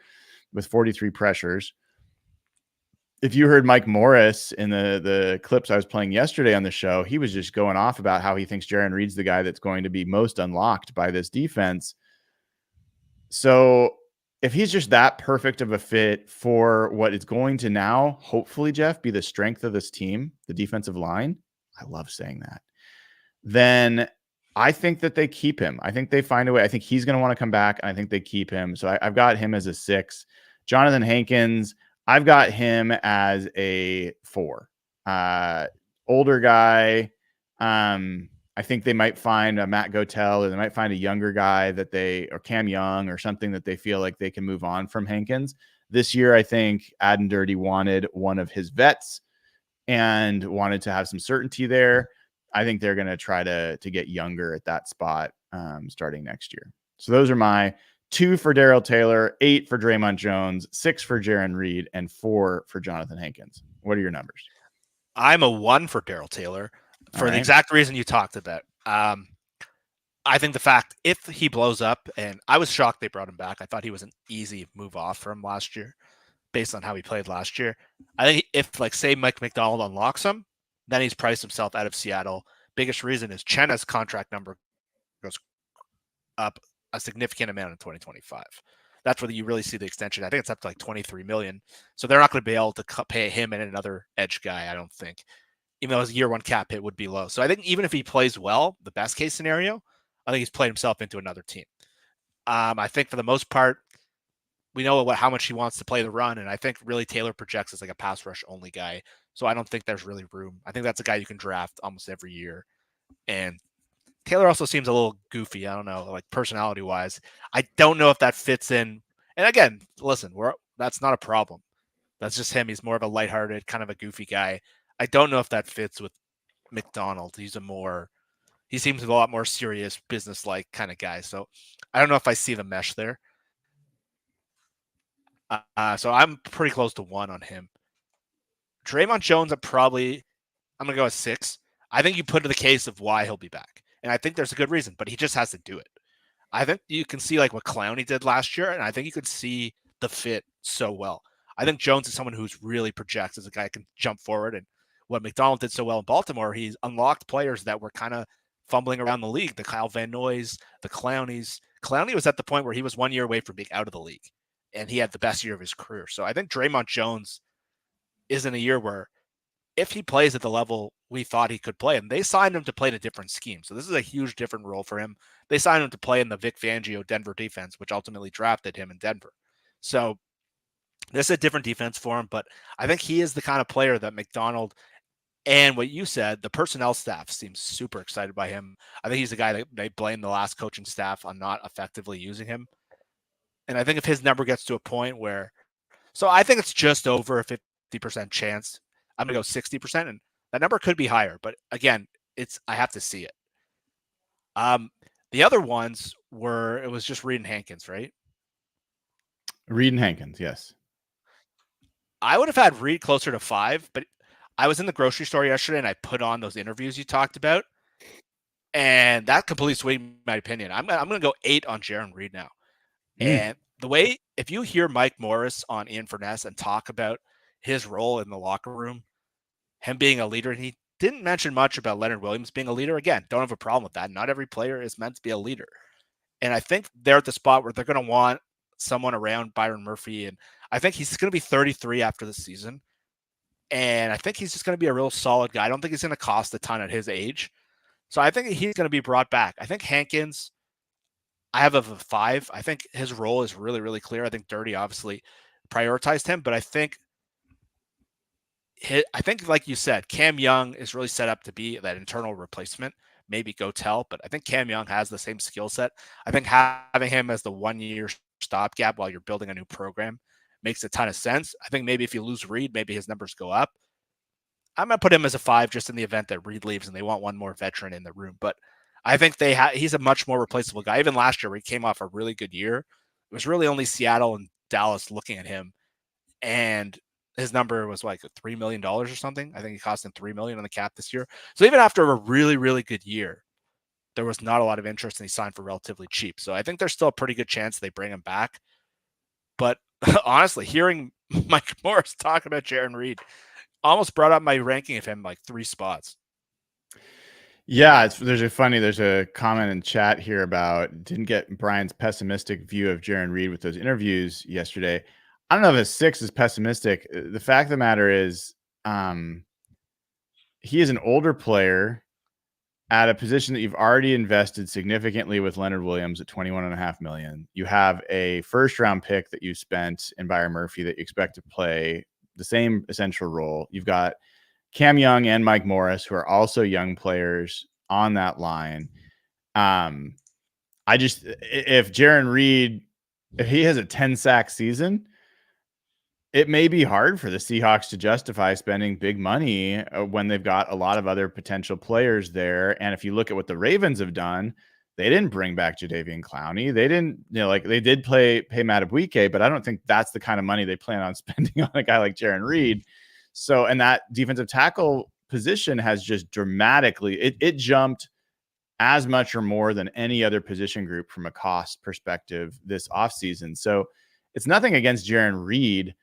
with 43 pressures. If you heard Mike Morris in the clips I was playing yesterday on the show, he was just going off about how he thinks Jarran Reed's the guy that's going to be most unlocked by this defense. So if he's just that perfect of a fit for what is going to now, hopefully, Jeff, be the strength of this team, the defensive line, I love saying that, then I think that they keep him. I think they find a way. I think he's going to want to come back, and I think they keep him. So I've got him as a 6. Jonathan Hankins, I've got him as a 4. Older guy. I think they might find a Matt Gotel, or they might find a younger guy or Cam Young or something that they feel like they can move on from Hankins. This year, I think Adden Dirty wanted one of his vets and wanted to have some certainty there. I think they're going to try to get younger at that spot starting next year. So those are my 2 for Darrell Taylor, 8 for Draymond Jones, 6 for Jarran Reed, and 4 for Jonathan Hankins. What are your numbers? I'm a 1 for Darrell Taylor. For the exact reason you talked about. I think the fact, if he blows up, and I was shocked they brought him back. I thought he was an easy move off from last year based on how he played last year. I think if, like, say Mike McDonald unlocks him, then he's priced himself out of Seattle. Biggest reason is Chena's contract number goes up a significant amount in 2025. That's where you really see the extension. I think it's up to like $23 million. So they're not going to be able to pay him and another edge guy, I don't think. Even though his year 1 cap hit would be low. So I think even if he plays well, the best case scenario, I think he's played himself into another team. I think for the most part, we know how much he wants to play the run. And I think really Taylor projects as like a pass rush only guy. So I don't think there's really room. I think that's a guy you can draft almost every year. And Taylor also seems a little goofy. I don't know, like personality wise. I don't know if that fits in. And again, listen, that's not a problem. That's just him. He's more of a lighthearted, kind of a goofy guy. I don't know if that fits with McDonald. He seems a lot more serious, business-like kind of guy. So I don't know if I see the mesh there. So I'm pretty close to 1 on him. Draymond Jones, I'm going to go at 6. I think you put to the case of why he'll be back. And I think there's a good reason, but he just has to do it. I think you can see like what Clowney did last year, and I think you could see the fit so well. I think Jones is someone who's really projects as a guy who can jump forward, and what McDonald did so well in Baltimore, he's unlocked players that were kind of fumbling around the league. The Kyle Van Noys, the Clowneys. Clowney was at the point where he was 1 year away from being out of the league, and he had the best year of his career. So I think Draymond Jones is in a year where if he plays at the level we thought he could play, and they signed him to play in a different scheme. So this is a huge different role for him. They signed him to play in the Vic Fangio Denver defense, which ultimately drafted him in Denver. So this is a different defense for him, but I think he is the kind of player that McDonald and what you said, the personnel staff seems super excited by him. I think he's the guy that they blame the last coaching staff on not effectively using him. And I think if his number gets to a point where, so I think it's just over a 50% chance. I'm going to go 60%, and that number could be higher. But again, I have to see it. The other ones it was just Reed and Hankins, right? Reed and Hankins, yes. I would have had Reed closer to 5, but I was in the grocery store yesterday and I put on those interviews you talked about, and that completely swayed my opinion. I'm going to go 8 on Jarran Reed now. And the way, if you hear Mike Morris on Ian Furness and talk about his role in the locker room, him being a leader, and he didn't mention much about Leonard Williams being a leader. Again, don't have a problem with that. Not every player is meant to be a leader. And I think they're at the spot where they're going to want someone around Byron Murphy. And I think he's going to be 33 after the season. And I think he's just going to be a real solid guy. I don't think he's going to cost a ton at his age. So I think he's going to be brought back. I think Hankins, I have a 5. I think his role is really, really clear. I think Dirty obviously prioritized him, but I think like you said, Cam Young is really set up to be that internal replacement. Maybe go tell, but I think Cam Young has the same skill set. I think having him as the 1-year stopgap while you're building a new program makes a ton of sense. I think maybe if you lose Reed, maybe his numbers go up. I'm going to put him as a 5 just in the event that Reed leaves and they want one more veteran in the room. But I think he's a much more replaceable guy. Even last year, where he came off a really good year, it was really only Seattle and Dallas looking at him. And his number was like $3 million or something. I think he cost him $3 million on the cap this year. So even after a really, really good year, there was not a lot of interest and he signed for relatively cheap. So I think there's still a pretty good chance they bring him back. But honestly, hearing Mike Morris talk about Jarran Reed almost brought up my ranking of him like 3 spots. Yeah, there's a comment in chat here about didn't get Brian's pessimistic view of Jarran Reed with those interviews yesterday. I don't know if a 6 is pessimistic. The fact of the matter is, he is an older player at a position that you've already invested significantly with Leonard Williams at $21.5 million. You have a first-round pick that you spent in Byron Murphy that you expect to play the same essential role. You've got Cam Young and Mike Morris, who are also young players on that line. If Jarran Reed, if he has a 10-sack season, it may be hard for the Seahawks to justify spending big money when they've got a lot of other potential players there. And if you look at what the Ravens have done, they didn't bring back Jadeveon Clowney. They didn't, they did pay Madubuike, but I don't think that's the kind of money they plan on spending on a guy like Jarran Reed. So, and that defensive tackle position has just dramatically, it jumped as much or more than any other position group from a cost perspective this offseason. So it's nothing against Jarran Reed.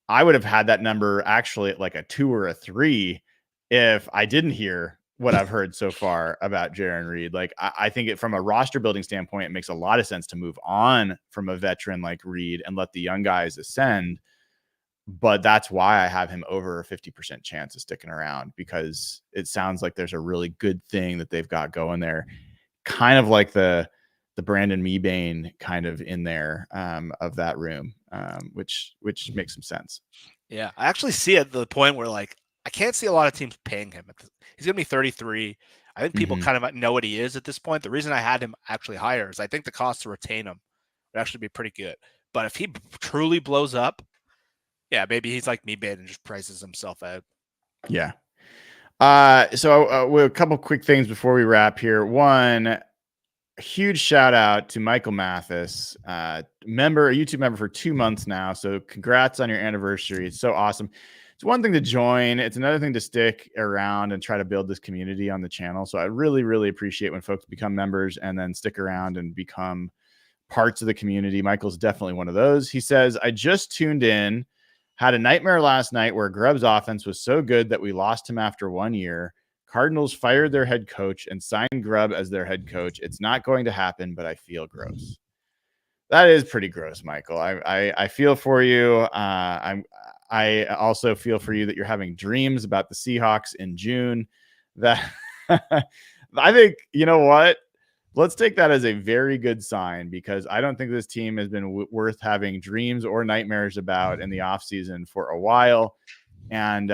I would have had that number actually at like a 2 or a 3 if I didn't hear what I've heard so far about Jarran Reed. Like, I think from a roster building standpoint, it makes a lot of sense to move on from a veteran like Reed and let the young guys ascend. But that's why I have him over a 50% chance of sticking around, because it sounds like there's a really good thing that they've got going there. Kind of like the Brandon Mebane kind of in there of that room, which makes some sense. Yeah, I actually see at the point where like I can't see a lot of teams paying him. He's going to be 33. I think people kind of know what he is at this point. The reason I had him actually higher is I think the cost to retain him would actually be pretty good. But if he truly blows up, yeah, maybe he's like Mebane and just prices himself out. Yeah. So a couple quick things before we wrap here. One, a huge shout out to Michael Mathis, a YouTube member for 2 months now. So congrats on your anniversary. It's so awesome. It's one thing to join. It's another thing to stick around and try to build this community on the channel. So I really, really appreciate when folks become members and then stick around and become parts of the community. Michael's definitely one of those. He says, I just tuned in, had a nightmare last night where Grubb's offense was so good that we lost him after 1 year. Cardinals fired their head coach and signed Grubb as their head coach. It's not going to happen, but I feel gross. That is pretty gross, Michael. I feel for you. I also feel for you that you're having dreams about the Seahawks in June. That I think, you know what? Let's take that as a very good sign, because I don't think this team has been worth having dreams or nightmares about in the offseason for a while. And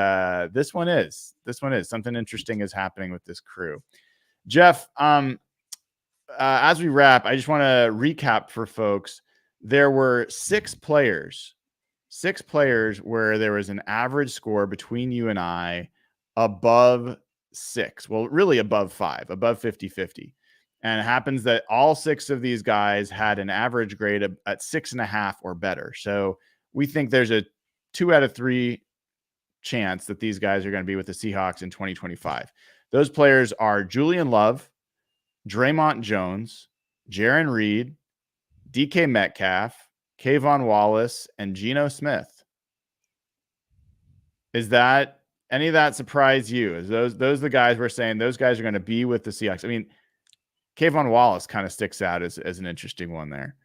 this one is something interesting is happening with this crew. Jeff, as we wrap, I just want to recap for folks. There were 6 players where there was an average score between you and I above 6. Well, really above 5, above 50-50. And it happens that all 6 of these guys had an average grade at 6.5 or better. So we think there's a 2 out of 3 chance that these guys are going to be with the Seahawks in 2025. Those players are Julian Love, Draymond Jones, Jarran Reed, DK Metcalf, Kayvon Wallace, and Geno Smith. Is that any of that surprise you? Is those the guys we're saying those guys are going to be with the Seahawks? I mean, Kayvon Wallace kind of sticks out as an interesting one there.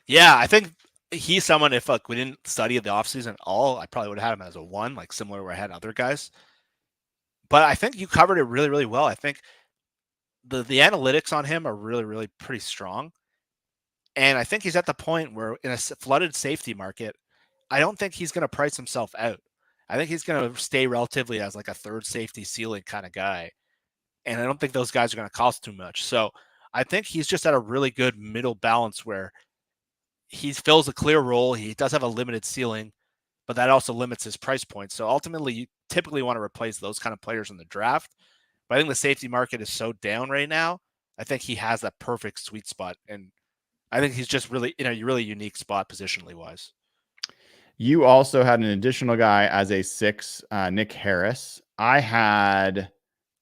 Yeah, I think he's someone, if like we didn't study the offseason at all, I probably would have had him as a 1, like similar where I had other guys. But I think you covered it really, really well. I think the analytics on him are really, really pretty strong. And I think he's at the point where in a flooded safety market, I don't think he's going to price himself out. I think he's going to stay relatively as like a third safety ceiling kind of guy. And I don't think those guys are going to cost too much. So I think he's just at a really good middle balance where he fills a clear role. He does have a limited ceiling, but that also limits his price point. So ultimately, you typically want to replace those kind of players in the draft. But I think the safety market is so down right now. I think he has that perfect sweet spot. And I think he's just really in a really unique spot positionally wise. You also had an additional guy as a 6, Nick Harris. I had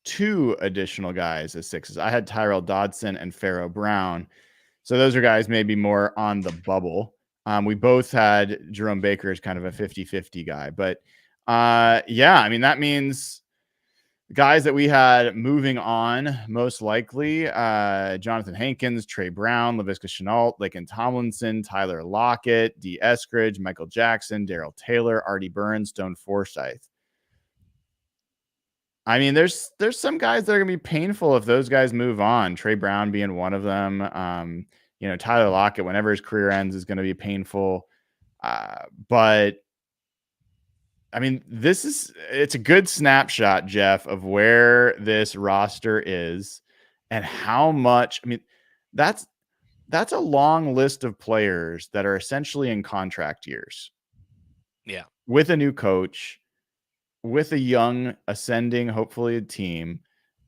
2 additional guys as 6s. I had Tyrel Dodson and Tre Brown. So those are guys maybe more on the bubble. We both had Jerome Baker as kind of a 50-50 guy. But yeah, I mean, that means guys that we had moving on, most likely, Jonathan Hankins, Tre Brown, Laviska Shenault, Laken Tomlinson, Tyler Lockett, D. Eskridge, Michael Jackson, Darrell Taylor, Artie Burns, Stone Forsythe. I mean, there's some guys that are going to be painful if those guys move on, Tre Brown being one of them. Tyler Lockett, whenever his career ends, is going to be painful. But I mean, it's a good snapshot, Jeff, of where this roster is and how much. I mean, that's a long list of players that are essentially in contract years. Yeah. With a new coach, with a young ascending, hopefully, a team,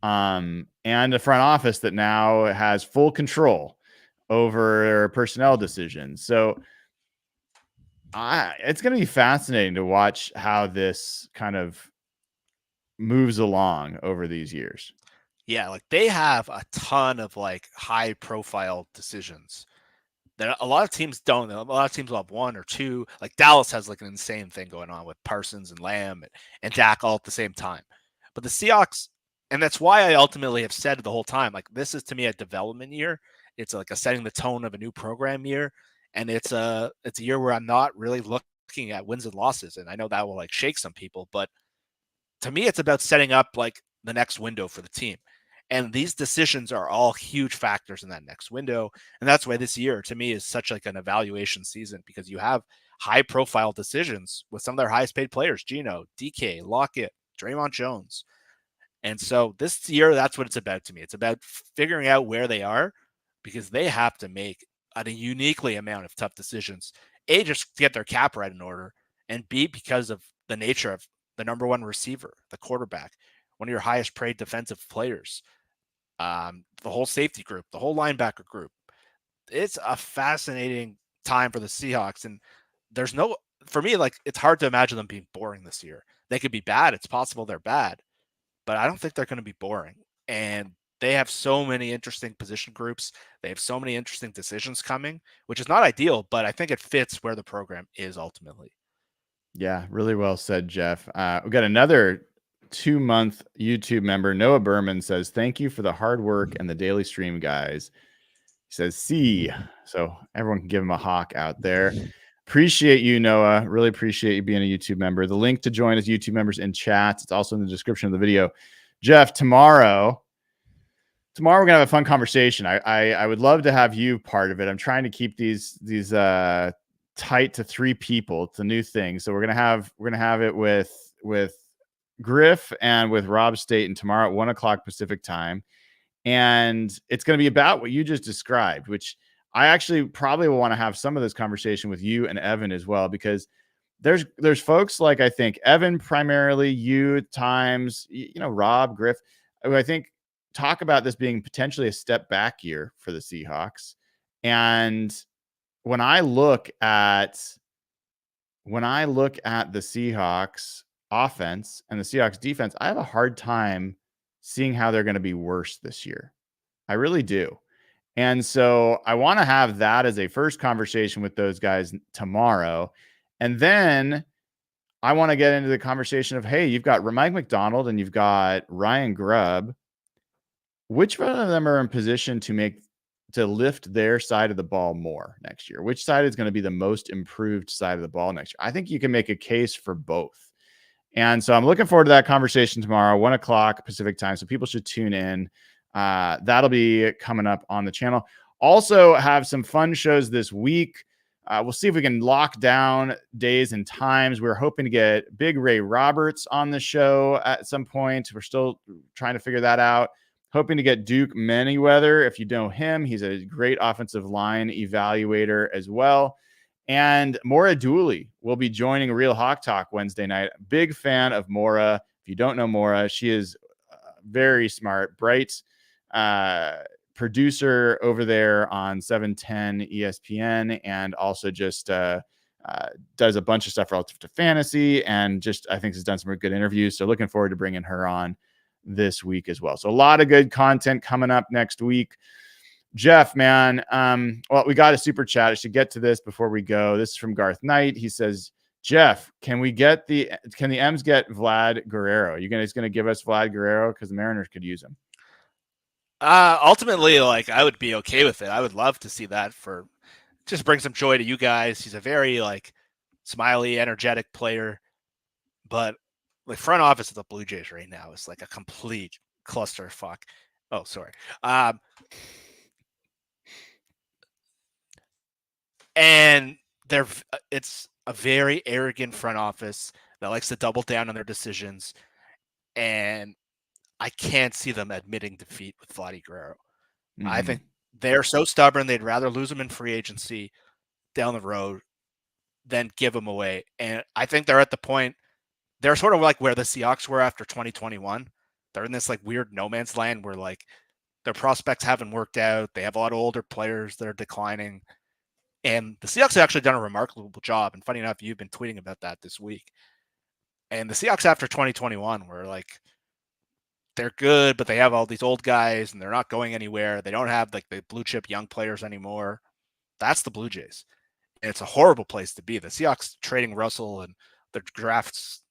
and a front office that now has full control over personnel decisions. So it's going to be fascinating to watch how this kind of moves along over these years. Yeah, like they have a ton of like high profile decisions that a lot of teams don't. A lot of teams will have 1 or 2. Like Dallas has like an insane thing going on with Parsons and Lamb and Dak all at the same time. But the Seahawks, and that's why I ultimately have said the whole time, like this is to me a development year. It's like a setting the tone of a new program year. And it's a year where I'm not really looking at wins and losses. And I know that will like shake some people, but to me, it's about setting up like the next window for the team. And these decisions are all huge factors in that next window. And that's why this year to me is such like an evaluation season, because you have high profile decisions with some of their highest paid players, Geno, DK, Lockett, Draymond Jones. And so this year, that's what it's about to me. It's about figuring out where they are, because they have to make a uniquely amount of tough decisions. A, just to get their cap right in order, and B, because of the nature of the number 1 receiver, the quarterback, one of your highest paid defensive players, the whole safety group, the whole linebacker group. It's a fascinating time for the Seahawks. And there's no, for me, like it's hard to imagine them being boring this year. They could be bad. It's possible they're bad, but I don't think they're going to be boring. And they have so many interesting position groups. They have so many interesting decisions coming, which is not ideal, but I think it fits where the program is ultimately. Yeah, really well said, Jeff. We've got another 2-month YouTube member, Noah Berman, says, "Thank you for the hard work and the daily stream, guys." He says, "See," so everyone can give him a hawk out there. Appreciate you, Noah. Really appreciate you being a YouTube member. The link to join as YouTube members in chat, it's also in the description of the video. Jeff, tomorrow we're gonna have a fun conversation. I would love to have you part of it. I'm trying to keep these tight to 3 people. It's a new thing, so we're gonna have it with Griff and with Rob Staten tomorrow at 1:00 Pacific time, and it's going to be about what you just described, which I actually probably will want to have some of this conversation with you and Evan as well, because there's folks like, I think Evan primarily, you at times, Rob, Griff, who I think talk about this being potentially a step back year for the Seahawks. And when I look at the Seahawks offense and the Seahawks defense, I have a hard time seeing how they're going to be worse this year. I really do. And so I want to have that as a first conversation with those guys tomorrow. And then I want to get into the conversation of, hey, you've got Mike McDonald and you've got Ryan Grubb. Which one of them are in position to make to lift their side of the ball more next year? Which side is going to be the most improved side of the ball next year? I think you can make a case for both. And so I'm looking forward to that conversation tomorrow, 1:00 Pacific time. So people should tune in. That'll be coming up on the channel. Also have some fun shows this week. We'll see if we can lock down days and times. We're hoping to get Big Ray Roberts on the show at some point. We're still trying to figure that out. Hoping to get Duke Manyweather. If you know him, he's a great offensive line evaluator as well. And Maura Dooley will be joining Real Hawk Talk Wednesday night. Big fan of Maura. If you don't know Maura, she is very smart, bright producer over there on 710 ESPN, and also just does a bunch of stuff relative to fantasy, and just I think has done some good interviews. So looking forward to bringing her on this week as well. So a lot of good content coming up next week. Jeff, man, well, we got a super chat. I should get to this before we go. This is from Garth Knight. He says, Jeff, can the M's get Vlad Guerrero? You guys going to give us Vlad Guerrero? Because the Mariners could use him. Ultimately, like, I would be okay with it. I would love to see that for just bring some joy to you guys. He's a very like smiley, energetic player, but the front office of the Blue Jays right now is like a complete clusterfuck. Oh, sorry. And it's a very arrogant front office that likes to double down on their decisions, and I can't see them admitting defeat with Vladdy Guerrero. Mm-hmm. I think they're so stubborn they'd rather lose him in free agency down the road than give him away. And I think they're at the point, they're sort of like where the Seahawks were after 2021. They're in this like weird no man's land where like their prospects haven't worked out. They have a lot of older players that are declining. And the Seahawks have actually done a remarkable job. And funny enough, you've been tweeting about that this week. And the Seahawks after 2021 were like, they're good, but they have all these old guys and they're not going anywhere. They don't have like the blue chip young players anymore. That's the Blue Jays. And it's a horrible place to be. The Seahawks trading Russell and the drafts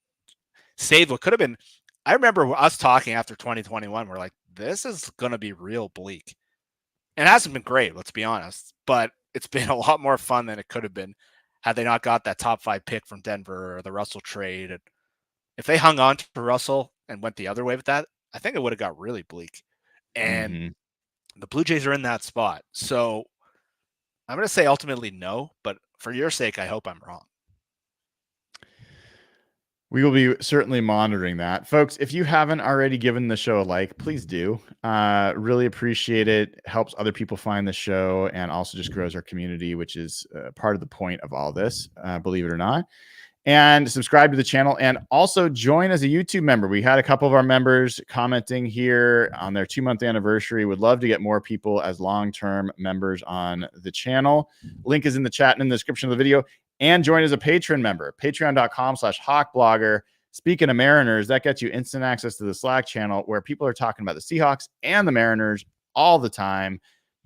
saved what could have been. I remember us talking after 2021. We're like, this is going to be real bleak. And it hasn't been great, let's be honest, but it's been a lot more fun than it could have been had they not got that top 5 pick from Denver or the Russell trade. And if they hung on to Russell and went the other way with that, I think it would have got really bleak. And the Blue Jays are in that spot. So I'm going to say ultimately no, but for your sake, I hope I'm wrong. We will be certainly monitoring that. Folks, if you haven't already given the show a like, please do. Really appreciate it. Helps other people find the show and also just grows our community, which is part of the point of all this, believe it or not. And subscribe to the channel and also join as a YouTube member. We had a couple of our members commenting here on their 2-month anniversary. Would love to get more people as long-term members on the channel. Link is in the chat and in the description of the video. And join as a patron member, patreon.com/hawkblogger. Speaking of Mariners, that gets you instant access to the Slack channel where people are talking about the Seahawks and the Mariners all the time.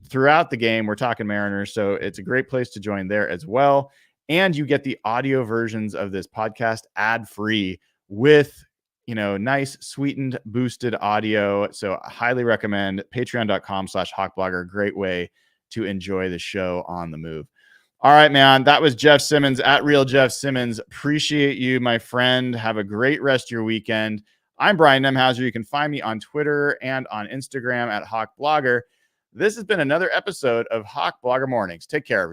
Throughout the game, we're talking Mariners. So it's a great place to join there as well. And you get the audio versions of this podcast ad-free with, nice, sweetened, boosted audio. So I highly recommend patreon.com/hawkblogger. Great way to enjoy the show on the move. All right, man. That was Jeff Simmons at Real Jeff Simmons. Appreciate you, my friend. Have a great rest of your weekend. I'm Brian Nemhauser. You can find me on Twitter and on Instagram at Hawk Blogger. This has been another episode of Hawk Blogger Mornings. Take care, everyone.